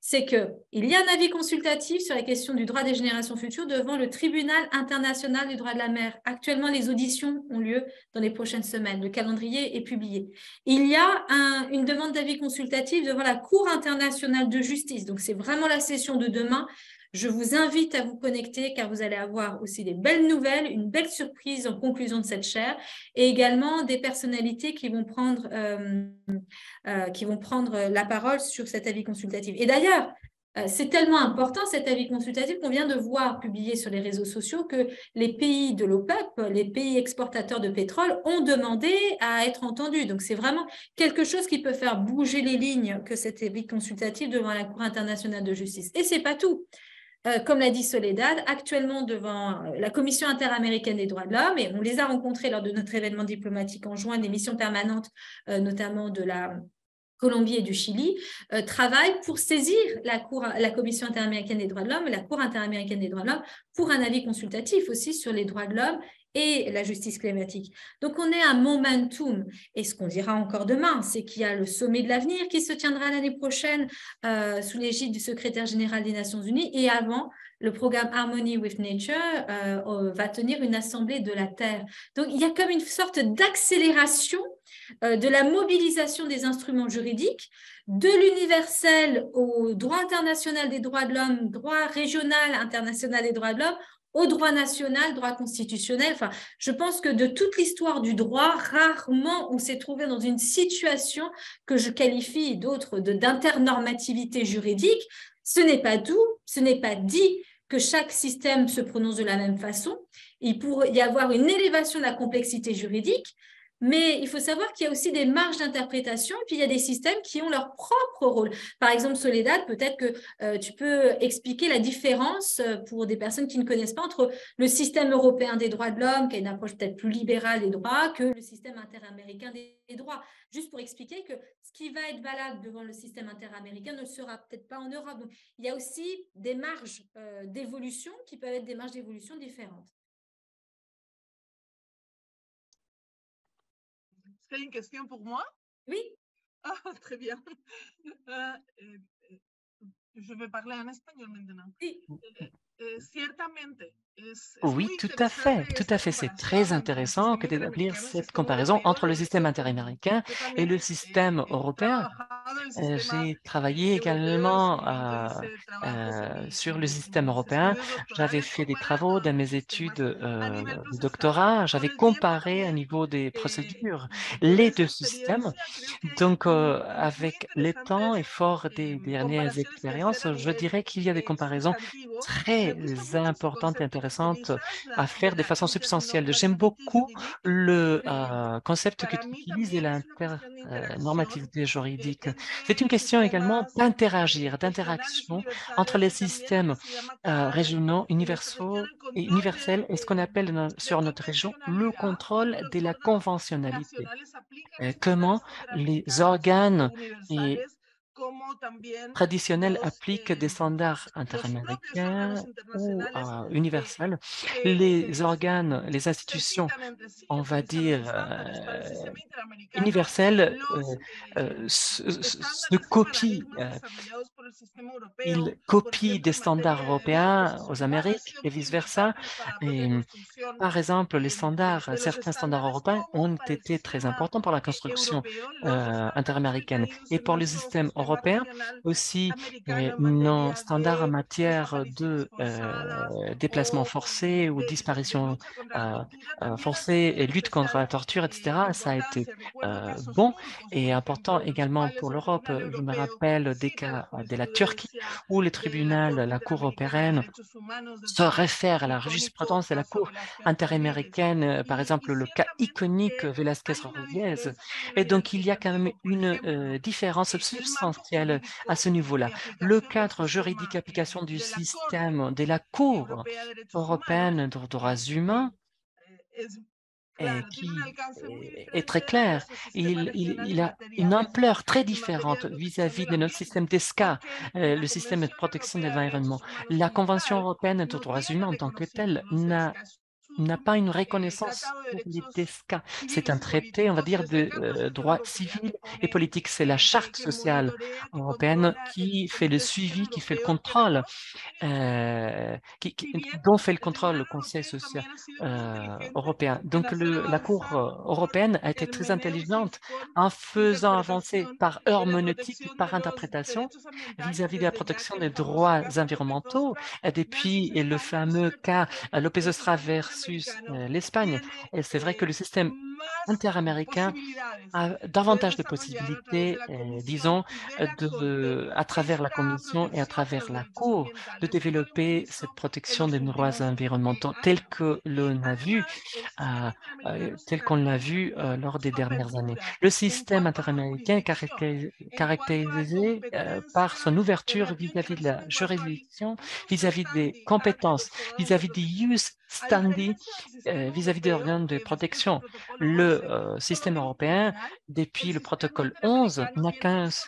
c'est qu'il y a un avis consultatif sur la question du droit des générations futures devant le Tribunal international du droit de la mer. Actuellement, les auditions ont lieu dans les prochaines semaines. Le calendrier est publié. Il y a une demande d'avis consultatif devant la Cour internationale de justice. Donc, c'est vraiment la session de demain. Je vous invite à vous connecter car vous allez avoir aussi des belles nouvelles, une belle surprise en conclusion de cette chaire et également des personnalités qui vont prendre la parole sur cet avis consultatif. Et d'ailleurs, c'est tellement important cet avis consultatif qu'on vient de voir publié sur les réseaux sociaux que les pays de l'OPEP, les pays exportateurs de pétrole, ont demandé à être entendus. Donc, c'est vraiment quelque chose qui peut faire bouger les lignes que cet avis consultatif devant la Cour internationale de justice. Et ce n'est pas tout. Comme l'a dit Soledad, actuellement devant la Commission interaméricaine des droits de l'homme, et on les a rencontrés lors de notre événement diplomatique en juin, des missions permanentes, notamment de la Colombie et du Chili, travaillent pour saisir la Commission interaméricaine des droits de l'homme, la Cour interaméricaine des droits de l'homme, pour un avis consultatif aussi sur les droits de l'homme et la justice climatique. Donc, on est à momentum. Et ce qu'on dira encore demain, c'est qu'il y a le sommet de l'avenir qui se tiendra l'année prochaine sous l'égide du secrétaire général des Nations Unies. Et avant, le programme Harmony with Nature va tenir une assemblée de la Terre. Donc, il y a comme une sorte d'accélération de la mobilisation des instruments juridiques, de l'universel au droit international des droits de l'homme, droit régional international des droits de l'homme, au droit national, droit constitutionnel. Enfin, je pense que de toute l'histoire du droit, rarement on s'est trouvé dans une situation que je qualifie d'autres d'internormativité juridique. Ce n'est pas doux, ce n'est pas dit que chaque système se prononce de la même façon. Il pourrait y avoir une élévation de la complexité juridique, mais il faut savoir qu'il y a aussi des marges d'interprétation, puis il y a des systèmes qui ont leur propre rôle. Par exemple, Soledad, peut-être que tu peux expliquer la différence pour des personnes qui ne connaissent pas entre le système européen des droits de l'homme, qui a une approche peut-être plus libérale des droits, que le système interaméricain des droits. Juste pour expliquer que ce qui va être valable devant le système interaméricain ne le sera peut-être pas en Europe. Donc, il y a aussi des marges d'évolution qui peuvent être des marges d'évolution différentes. C'est une question pour moi? Oui. Ah, très bien. Je vais parler en espagnol maintenant. Oui. Oui, tout à fait, tout à fait. C'est très intéressant que d'établir cette comparaison entre le système interaméricain et le système européen. J'ai travaillé également sur le système européen. J'avais fait des travaux dans mes études de doctorat. J'avais comparé au niveau des procédures les deux systèmes. Donc, avec le temps et fort des dernières expériences, je dirais qu'il y a des comparaisons très importantes et intéressantes à faire de façon substantielle. J'aime beaucoup le concept que tu utilises de l'internormativité juridique. C'est une question également d'interagir, d'interaction entre les systèmes régionaux, universels et ce qu'on appelle sur notre région le contrôle de la conventionnalité. Comment les organes traditionnels appliquent des standards interaméricains ou universels. Les organes, les institutions, on va dire, universelles, se copient. Ils copient des standards européens aux Amériques et vice-versa. Par exemple, certains standards européens ont été très importants pour la construction interaméricaine. Et pour le système européen, aussi, nos standards en matière de déplacement forcé ou disparition forcée et lutte contre la torture, etc., ça a été bon et important également pour l'Europe. Je me rappelle des cas de la Turquie où le tribunal, la Cour européenne, se réfère à la jurisprudence de la Cour interaméricaine, par exemple le cas iconique Velázquez-Rodríguez. Et donc, il y a quand même une différence substantielle à ce niveau-là. Le cadre juridique application du système de la Cour européenne des droits humains qui est très clair. Il a une ampleur très différente vis-à-vis de notre système DESCA, le système de protection de l'environnement. La Convention européenne des droits humains en tant que telle n'a pas une reconnaissance pour les DESCA. C'est un traité, on va dire, de droits civils et politiques. C'est la charte sociale européenne qui fait le suivi, qui fait le contrôle, dont fait le contrôle le Conseil social européen. Donc, la Cour européenne a été très intelligente en faisant avancer par herméneutique et par interprétation vis-à-vis de la protection des droits environnementaux, depuis le fameux cas López Ostra versus l'Espagne. Et c'est vrai que le système interaméricain a davantage de possibilités, disons, à travers la Commission et à travers la Cour, de développer cette protection des droits environnementaux telle que l'on a vu, lors des dernières années. Le système interaméricain est caractérisé par son ouverture vis-à-vis de la juridiction, vis-à-vis des compétences, vis-à-vis des use standing, vis-à-vis des organes de protection. Le système européen, depuis le protocole 11, n'a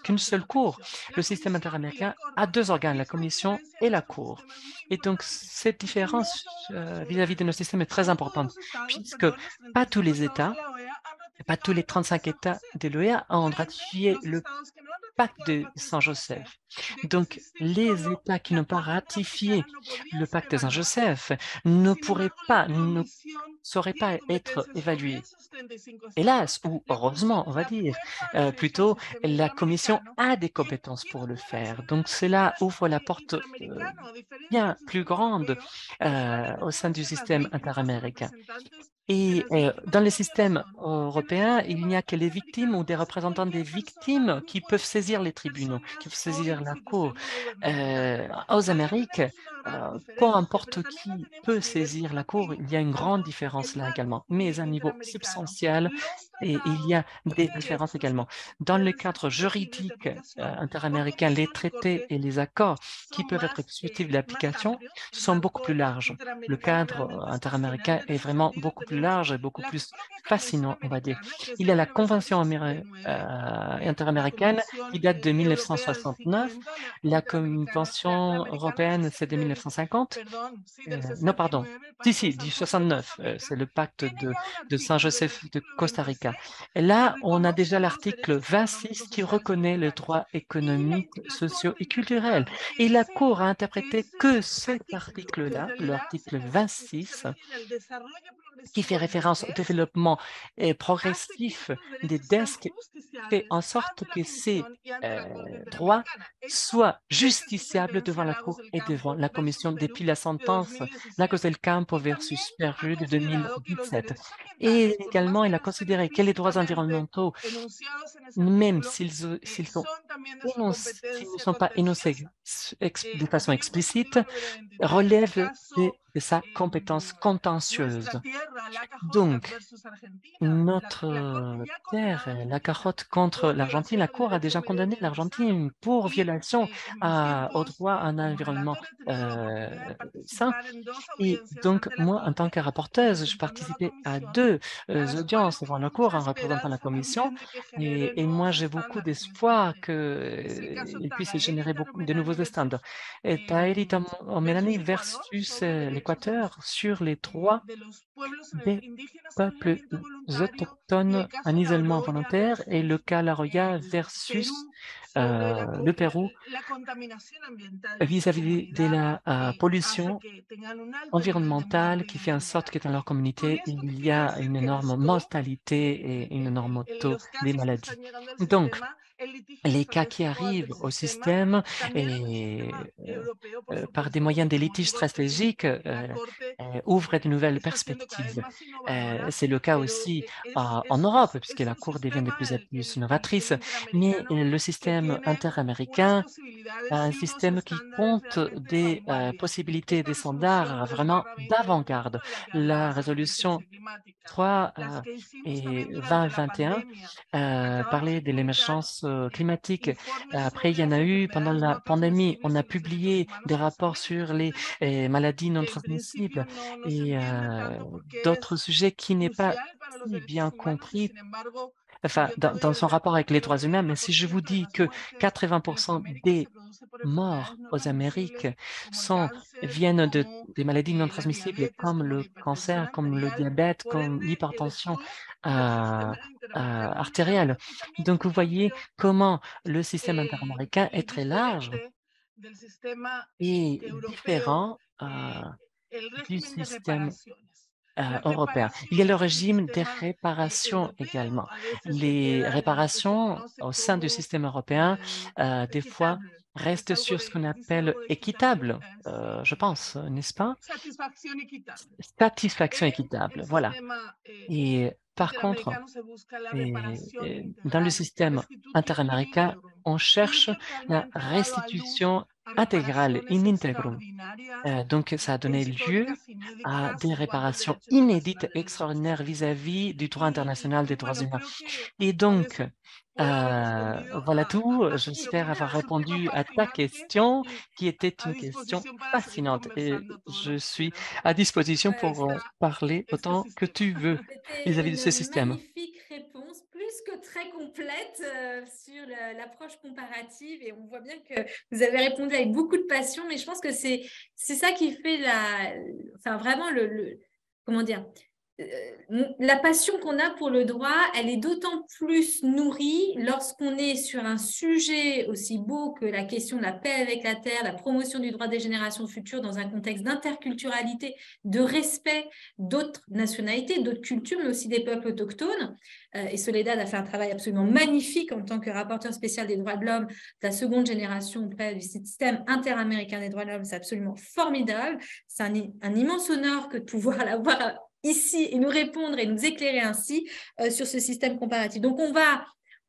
qu'une seule cour. Le système interaméricain a deux organes, la Commission et la Cour. Et donc, cette différence vis-à-vis de nos systèmes est très importante, puisque pas tous les États, pas tous les 35 États de l'OEA ont ratifié le pacte de Saint-Joseph. Donc, les États qui n'ont pas ratifié le pacte de Saint-Joseph ne sauraient pas être évalués. Hélas, ou heureusement, on va dire, plutôt, la Commission a des compétences pour le faire. Donc, cela ouvre la porte bien plus grande au sein du système interaméricain. Et dans le système européen, il n'y a que les victimes ou des représentants des victimes qui peuvent saisir les tribunaux, qui peuvent saisir la Cour. Aux Amériques, peu importe qui peut saisir la Cour, il y a une grande différence là également, mais à un niveau substantiel, et il y a des différences également. Dans le cadre juridique interaméricain, les traités et les accords qui peuvent être susceptibles d'application sont beaucoup plus larges. Le cadre interaméricain est vraiment beaucoup plus large et beaucoup plus fascinant, on va dire. Il y a la Convention interaméricaine qui date de 1969. La Convention européenne, c'est de 1950. Non, pardon. Si, du 69. C'est le pacte de Saint-Joseph de Costa Rica. Et là, on a déjà l'article 26 qui reconnaît les droits économiques, sociaux et culturels. Et la Cour a interprété que cet article-là, l'article 26, qui fait référence au développement progressif des DESC, fait en sorte que ces droits soient justiciables devant la Cour et devant la Commission depuis la sentence Lagos del Campo versus Perru de 2017. Et également, il a considéré que les droits environnementaux, même s'ils ne sont pas énoncés de façon explicite, relèvent de sa compétence contentieuse. Donc, notre terre, la carotte contre l'Argentine, la Cour a déjà condamné l'Argentine pour violation au droit à un environnement sain. Et donc, moi, en tant que rapporteuse, je participais à deux audiences devant la Cour en représentant la Commission. Et moi, j'ai beaucoup d'espoir qu'il puisse générer beaucoup de nouveaux standards. Et Tahiti Omelani versus l'Équateur sur les droits des peuples autochtones en isolement volontaire et le cas La Roya versus le Pérou vis-à-vis de la pollution environnementale qui fait en sorte que dans leur communauté, il y a une énorme mortalité et une énorme taux des maladies. Donc, les cas qui arrivent au système et par des moyens des litiges stratégiques ouvrent de nouvelles perspectives. C'est le cas aussi en Europe, puisque la Cour devient de plus en plus novatrice, mais le système interaméricain un système qui compte des possibilités, des standards vraiment d'avant-garde. La résolution 3 et 2021 parlait de l'émergence climatique. Après, il y en a eu pendant la pandémie. On a publié des rapports sur les maladies non transmissibles et d'autres sujets qui n'est pas si bien compris. Enfin, dans son rapport avec les droits humains, mais si je vous dis que 80% des morts aux Amériques viennent des maladies non transmissibles comme le cancer, comme le diabète, comme l'hypertension artérielle. Donc, vous voyez comment le système interaméricain est très large et différent du système européen. Il y a le régime des réparations également. Les réparations au sein du système européen, des fois, restent sur ce qu'on appelle équitable, je pense, n'est-ce pas? Satisfaction équitable, voilà. Et par contre, dans le système interaméricain, on cherche la restitution intégrale, in integrum. Donc, ça a donné lieu à des réparations inédites, extraordinaires vis-à-vis du droit international des droits humains. Et donc, voilà tout. J'espère avoir répondu à ta question, qui était une question fascinante. Et je suis à disposition pour parler autant que tu veux vis-à-vis de ce système. Magnifique réponse, plus que très complète sur l'approche comparative. Et on voit bien que vous avez répondu avec beaucoup de passion, mais je pense que c'est ça qui fait vraiment comment dire, la passion qu'on a pour le droit, elle est d'autant plus nourrie lorsqu'on est sur un sujet aussi beau que la question de la paix avec la terre, la promotion du droit des générations futures dans un contexte d'interculturalité, de respect d'autres nationalités, d'autres cultures, mais aussi des peuples autochtones. Et Soledad a fait un travail absolument magnifique en tant que rapporteur spécial des droits de l'homme de la seconde génération auprès du système interaméricain des droits de l'homme. C'est absolument formidable. C'est un immense honneur que de pouvoir l'avoir ici et nous répondre et nous éclairer ainsi sur ce système comparatif. Donc, on va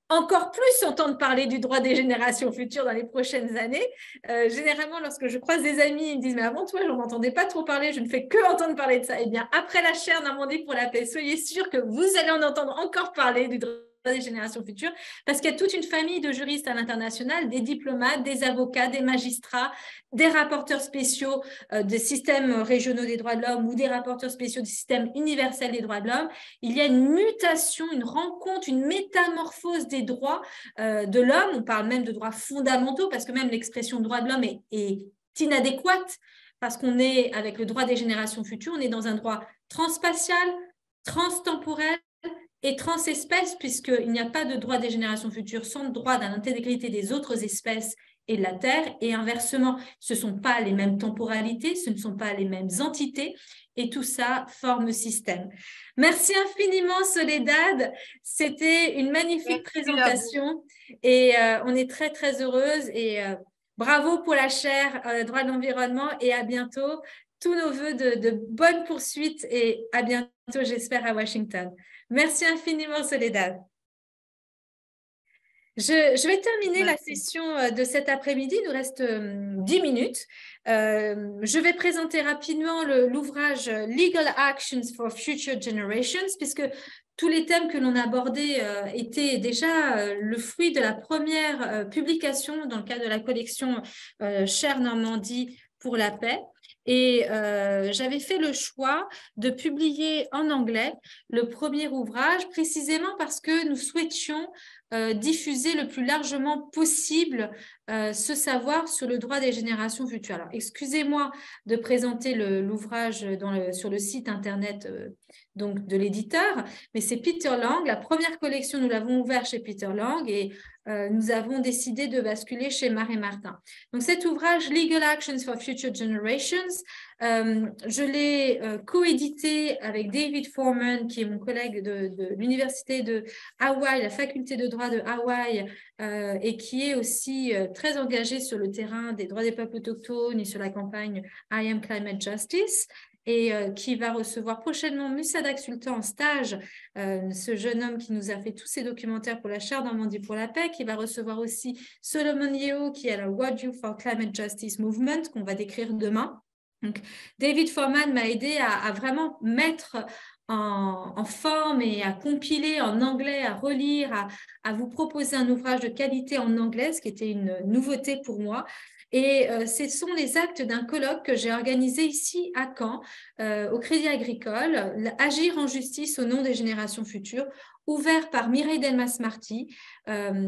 encore plus entendre parler du droit des générations futures dans les prochaines années. Généralement, lorsque je croise des amis, ils me disent « Mais avant toi, je n'entendais pas trop parler, je ne fais que entendre parler de ça. » Eh bien, après la chaire Normandie pour la paix, soyez sûrs que vous allez en entendre encore parler du droit des générations futures, parce qu'il y a toute une famille de juristes à l'international, des diplomates, des avocats, des magistrats, des rapporteurs spéciaux des systèmes régionaux des droits de l'homme ou des rapporteurs spéciaux du système universel des droits de l'homme. Il y a une mutation, une rencontre, une métamorphose des droits de l'homme. On parle même de droits fondamentaux, parce que même l'expression droit de l'homme est inadéquate, parce qu'on est, avec le droit des générations futures, on est dans un droit transspatial, transtemporel, et transespèces, puisqu'il n'y a pas de droit des générations futures sans droit à l'intégrité des autres espèces et de la Terre, et inversement, ce ne sont pas les mêmes temporalités, ce ne sont pas les mêmes entités, et tout ça forme système. Merci infiniment, Soledad. C'était une magnifique présentation, et on est très, très heureuse, et bravo pour la chaire droit de l'environnement, et à bientôt. Tous nos voeux de bonnes poursuites, et à bientôt, j'espère, à Washington. Merci infiniment, Soledad. Je vais terminer la session de cet après-midi. Il nous reste 10 minutes. Je vais présenter rapidement l'ouvrage Legal Actions for Future Generations, puisque tous les thèmes que l'on a abordés étaient déjà le fruit de la première publication dans le cadre de la collection Chaire Normandie pour la paix. Et j'avais fait le choix de publier en anglais le premier ouvrage, précisément parce que nous souhaitions diffuser le plus largement possible ce savoir sur le droit des générations futures. Alors, excusez-moi de présenter l'ouvrage sur le site internet donc de l'éditeur, mais c'est Peter Lang. La première collection, nous l'avons ouverte chez Peter Lang, et nous avons décidé de basculer chez Marais Martin. Donc cet ouvrage, Legal Actions for Future Generations, je l'ai coédité avec David Foreman, qui est mon collègue de l'université de Hawaï, la faculté de droit de Hawaï, et qui est aussi très engagé sur le terrain des droits des peuples autochtones et sur la campagne I Am Climate Justice. et qui va recevoir prochainement Musadak Sultan en stage, ce jeune homme qui nous a fait tous ces documentaires pour la Charte Normandie pour la paix, qui va recevoir aussi Solomon Yeo, qui est le World Youth for Climate Justice Movement, qu'on va décrire demain. Donc, David Forman m'a aidé à vraiment mettre en forme et à compiler en anglais, à relire, à vous proposer un ouvrage de qualité en anglais, ce qui était une nouveauté pour moi. Et ce sont les actes d'un colloque que j'ai organisé ici à Caen, au Crédit Agricole, Agir en justice au nom des générations futures, ouvert par Mireille Delmas-Marty,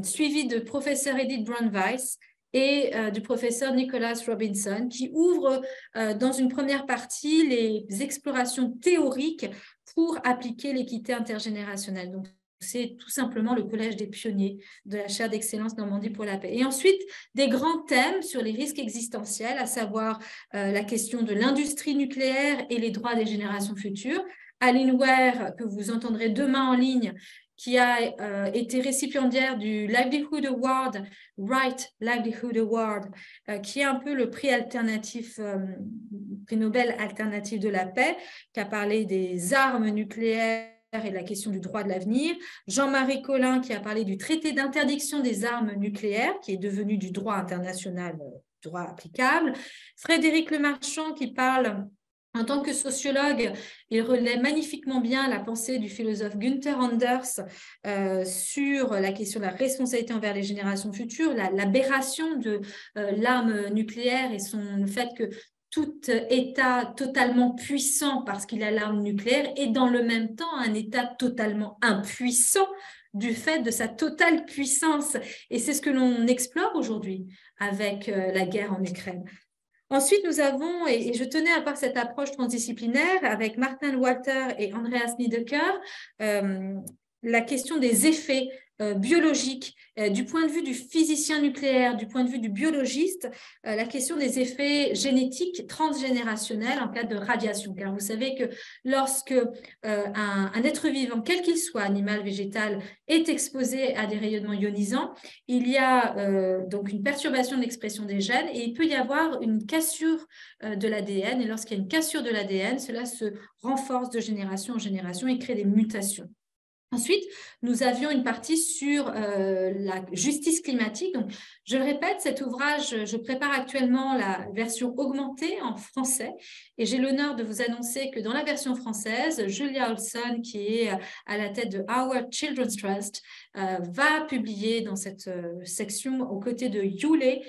suivi de professeur Edith Brown-Weiss et du professeur Nicholas Robinson, qui ouvre dans une première partie les explorations théoriques pour appliquer l'équité intergénérationnelle. Donc, c'est tout simplement le collège des pionniers de la chaire d'excellence Normandie pour la paix. Et ensuite, des grands thèmes sur les risques existentiels, à savoir la question de l'industrie nucléaire et les droits des générations futures. Aline Ware, que vous entendrez demain en ligne, qui a été récipiendaire du Livelihood Award, Right Livelihood Award, qui est un peu le prix alternatif, prix Nobel alternatif de la paix, qui a parlé des armes nucléaires et la question du droit de l'avenir. Jean-Marie Collin, qui a parlé du traité d'interdiction des armes nucléaires, qui est devenu du droit international, droit applicable. Frédéric Lemarchand, qui parle... En tant que sociologue, il relaie magnifiquement bien la pensée du philosophe Günther Anders sur la question de la responsabilité envers les générations futures, l'aberration de l'arme nucléaire et le fait que tout État totalement puissant parce qu'il a l'arme nucléaire est dans le même temps un État totalement impuissant du fait de sa totale puissance. Et c'est ce que l'on explore aujourd'hui avec la guerre en Ukraine. Ensuite, nous avons, et je tenais à part cette approche transdisciplinaire avec Martin Walter et Andreas Niedecker, la question des effets biologiques, du point de vue du physicien nucléaire, du point de vue du biologiste, la question des effets génétiques transgénérationnels en cas de radiation. Car vous savez que lorsque un être vivant, quel qu'il soit, animal, végétal, est exposé à des rayonnements ionisants, il y a donc une perturbation de l'expression des gènes et il peut y avoir une cassure de l'ADN. Et lorsqu'il y a une cassure de l'ADN, cela se renforce de génération en génération et crée des mutations. Ensuite, nous avions une partie sur la justice climatique. Donc, je le répète, cet ouvrage, je prépare actuellement la version augmentée en français et j'ai l'honneur de vous annoncer que dans la version française, Julia Olson, qui est à la tête de Our Children's Trust, va publier dans cette section aux côtés de Yule,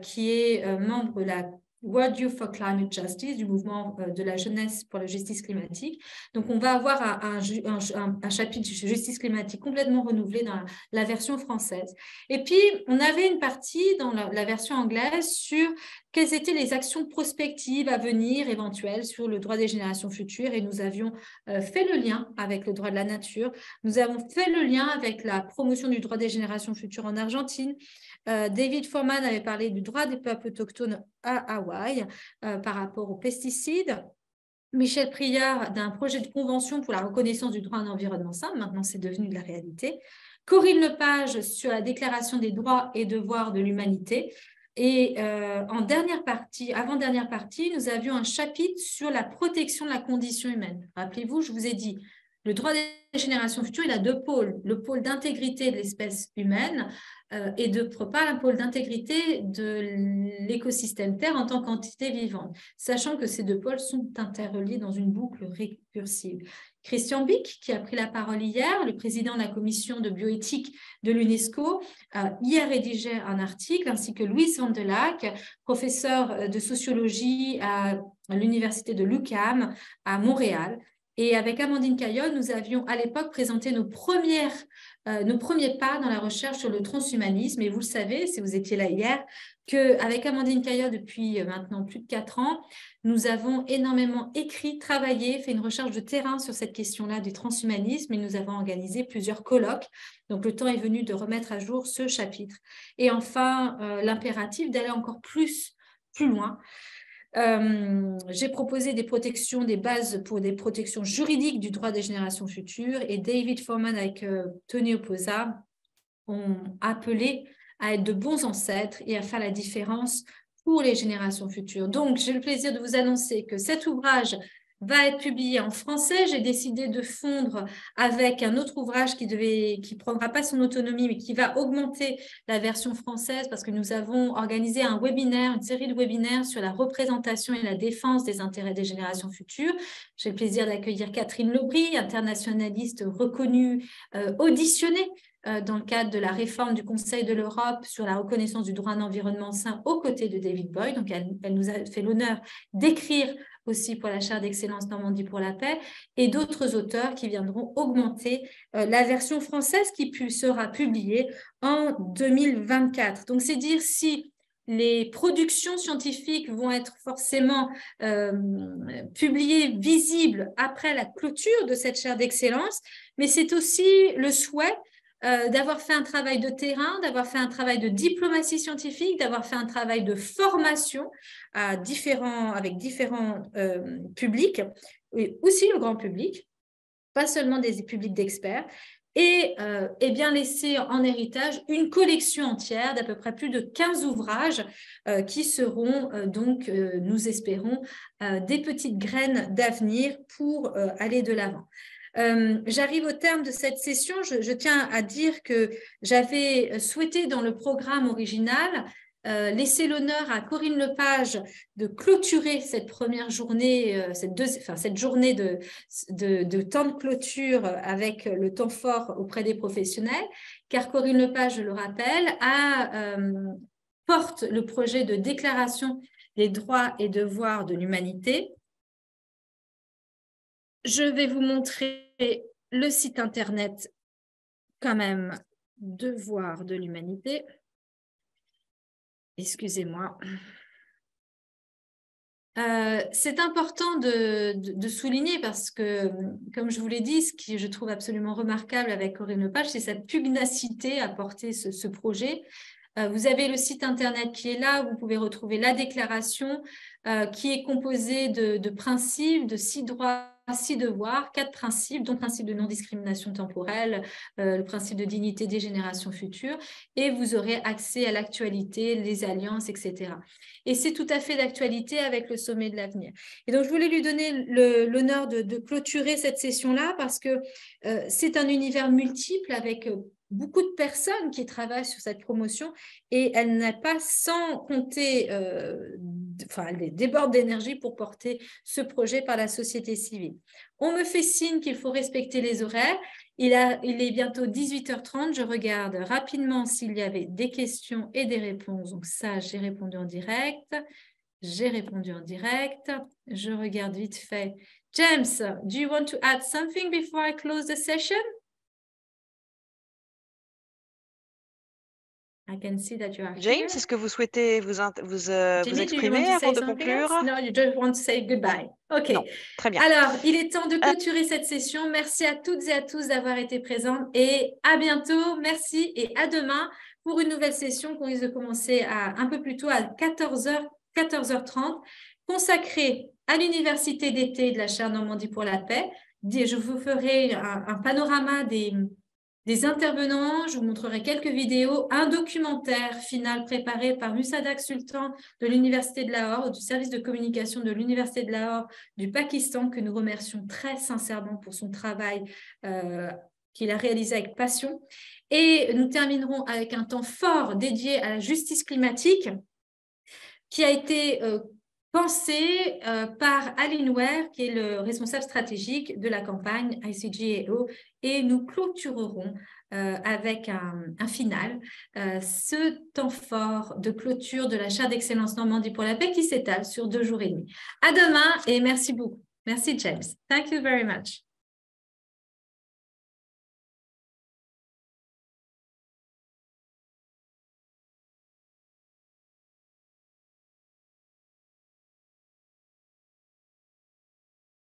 qui est membre de la World Youth for Climate Justice, du mouvement de la jeunesse pour la justice climatique. Donc, on va avoir un chapitre de justice climatique complètement renouvelé dans la version française. Et puis, on avait une partie dans la version anglaise sur quelles étaient les actions prospectives à venir éventuelles sur le droit des générations futures. Et nous avions fait le lien avec le droit de la nature. Nous avons fait le lien avec la promotion du droit des générations futures en Argentine. David Forman avait parlé du droit des peuples autochtones à Hawaï par rapport aux pesticides. Michel Priard d'un projet de convention pour la reconnaissance du droit à un environnement sain. Maintenant, c'est devenu de la réalité. Corinne Lepage sur la déclaration des droits et devoirs de l'humanité. Et en dernière partie, avant-dernière partie, nous avions un chapitre sur la protection de la condition humaine. Rappelez-vous, je vous ai dit, le droit des générations futures, il a deux pôles. Le pôle d'intégrité de l'espèce humaine et d'autre part, un pôle d'intégrité de l'écosystème Terre en tant qu'entité vivante, sachant que ces deux pôles sont interreliés dans une boucle récursive. Christian Bick, qui a pris la parole hier, le président de la commission de bioéthique de l'UNESCO, y a rédigé un article, ainsi que Louise Van der Laak, professeure de sociologie à l'université de l'UQAM à Montréal. Et avec Amandine Caillol, nous avions à l'époque présenté nos premiers pas dans la recherche sur le transhumanisme. Et vous le savez, si vous étiez là hier, qu'avec Amandine Caillol, depuis maintenant plus de 4 ans, nous avons énormément écrit, travaillé, fait une recherche de terrain sur cette question-là du transhumanisme et nous avons organisé plusieurs colloques. Donc, le temps est venu de remettre à jour ce chapitre. Et enfin, l'impératif d'aller encore plus loin. J'ai proposé des protections, des bases pour des protections juridiques du droit des générations futures et David Forman avec Tony Oposa ont appelé à être de bons ancêtres et à faire la différence pour les générations futures. Donc, j'ai le plaisir de vous annoncer que cet ouvrage va être publié en français. J'ai décidé de fondre avec un autre ouvrage qui ne prendra pas son autonomie, mais qui va augmenter la version française parce que nous avons organisé un webinaire, une série de webinaires sur la représentation et la défense des intérêts des générations futures. J'ai le plaisir d'accueillir Catherine Lebris, internationaliste reconnue, auditionnée dans le cadre de la réforme du Conseil de l'Europe sur la reconnaissance du droit à un environnement sain aux côtés de David Boyd. Donc, elle nous a fait l'honneur d'écrire aussi pour la chaire d'excellence Normandie pour la paix, et d'autres auteurs qui viendront augmenter la version française qui sera publiée en 2024. Donc, c'est dire si les productions scientifiques vont être forcément publiées, visibles après la clôture de cette chaire d'excellence, mais c'est aussi le souhait d'avoir fait un travail de terrain, d'avoir fait un travail de diplomatie scientifique, d'avoir fait un travail de formation avec différents publics, et aussi le grand public, pas seulement des publics d'experts, et bien laisser en héritage une collection entière d'à peu près plus de 15 ouvrages qui seront donc, nous espérons, des petites graines d'avenir pour aller de l'avant. J'arrive au terme de cette session. Je tiens à dire que j'avais souhaité dans le programme original laisser l'honneur à Corinne Lepage de clôturer cette première journée, cette journée de temps de clôture avec le temps fort auprès des professionnels, car Corinne Lepage, je le rappelle, porte le projet de déclaration des droits et devoirs de l'humanité. Je vais vous montrer le site internet quand même, Devoirs de l'humanité. Excusez-moi. C'est important de souligner parce que, comme je vous l'ai dit, ce que je trouve absolument remarquable avec Corinne Lepage, c'est sa pugnacité à porter ce projet. Vous avez le site internet qui est là, vous pouvez retrouver la déclaration qui est composée de principes, de 6 droits, 6 devoirs, 4 principes, dont le principe de non-discrimination temporelle, le principe de dignité des générations futures, et vous aurez accès à l'actualité, les alliances, etc. Et c'est tout à fait d'actualité avec le sommet de l'avenir. Et donc, je voulais lui donner l'honneur de clôturer cette session-là parce que c'est un univers multiple avec beaucoup de personnes qui travaillent sur cette promotion et elle n'a pas sans compter, elle déborde d'énergie pour porter ce projet par la société civile. On me fait signe qu'il faut respecter les horaires. Il est bientôt 18h30. Je regarde rapidement s'il y avait des questions et des réponses. Donc ça, j'ai répondu en direct. J'ai répondu en direct. Je regarde vite fait. James, do you want to add something before I close the session? I can see that you are James, here. est-ce que vous souhaitez vous exprimer avant de conclure? No, you just want to say goodbye. OK. Non, très bien. Alors, il est temps de clôturer cette session. Merci à toutes et à tous d'avoir été présents et à bientôt. Merci et à demain pour une nouvelle session qu'on risque de commencer un peu plus tôt à 14h30, consacrée à l'université d'été de la chaire Normandie pour la paix. Je vous ferai un panorama des intervenants, je vous montrerai quelques vidéos, un documentaire final préparé par Musadaq Sultan de l'Université de Lahore, du service de communication de l'Université de Lahore du Pakistan, que nous remercions très sincèrement pour son travail qu'il a réalisé avec passion. Et nous terminerons avec un temps fort dédié à la justice climatique qui a été pensé par Aline Ware, qui est le responsable stratégique de la campagne ICGAO, et nous clôturerons avec un final ce temps fort de clôture de la chaire d'excellence Normandie pour la paix qui s'étale sur 2 jours et demi. À demain et merci beaucoup. Merci James. Thank you very much.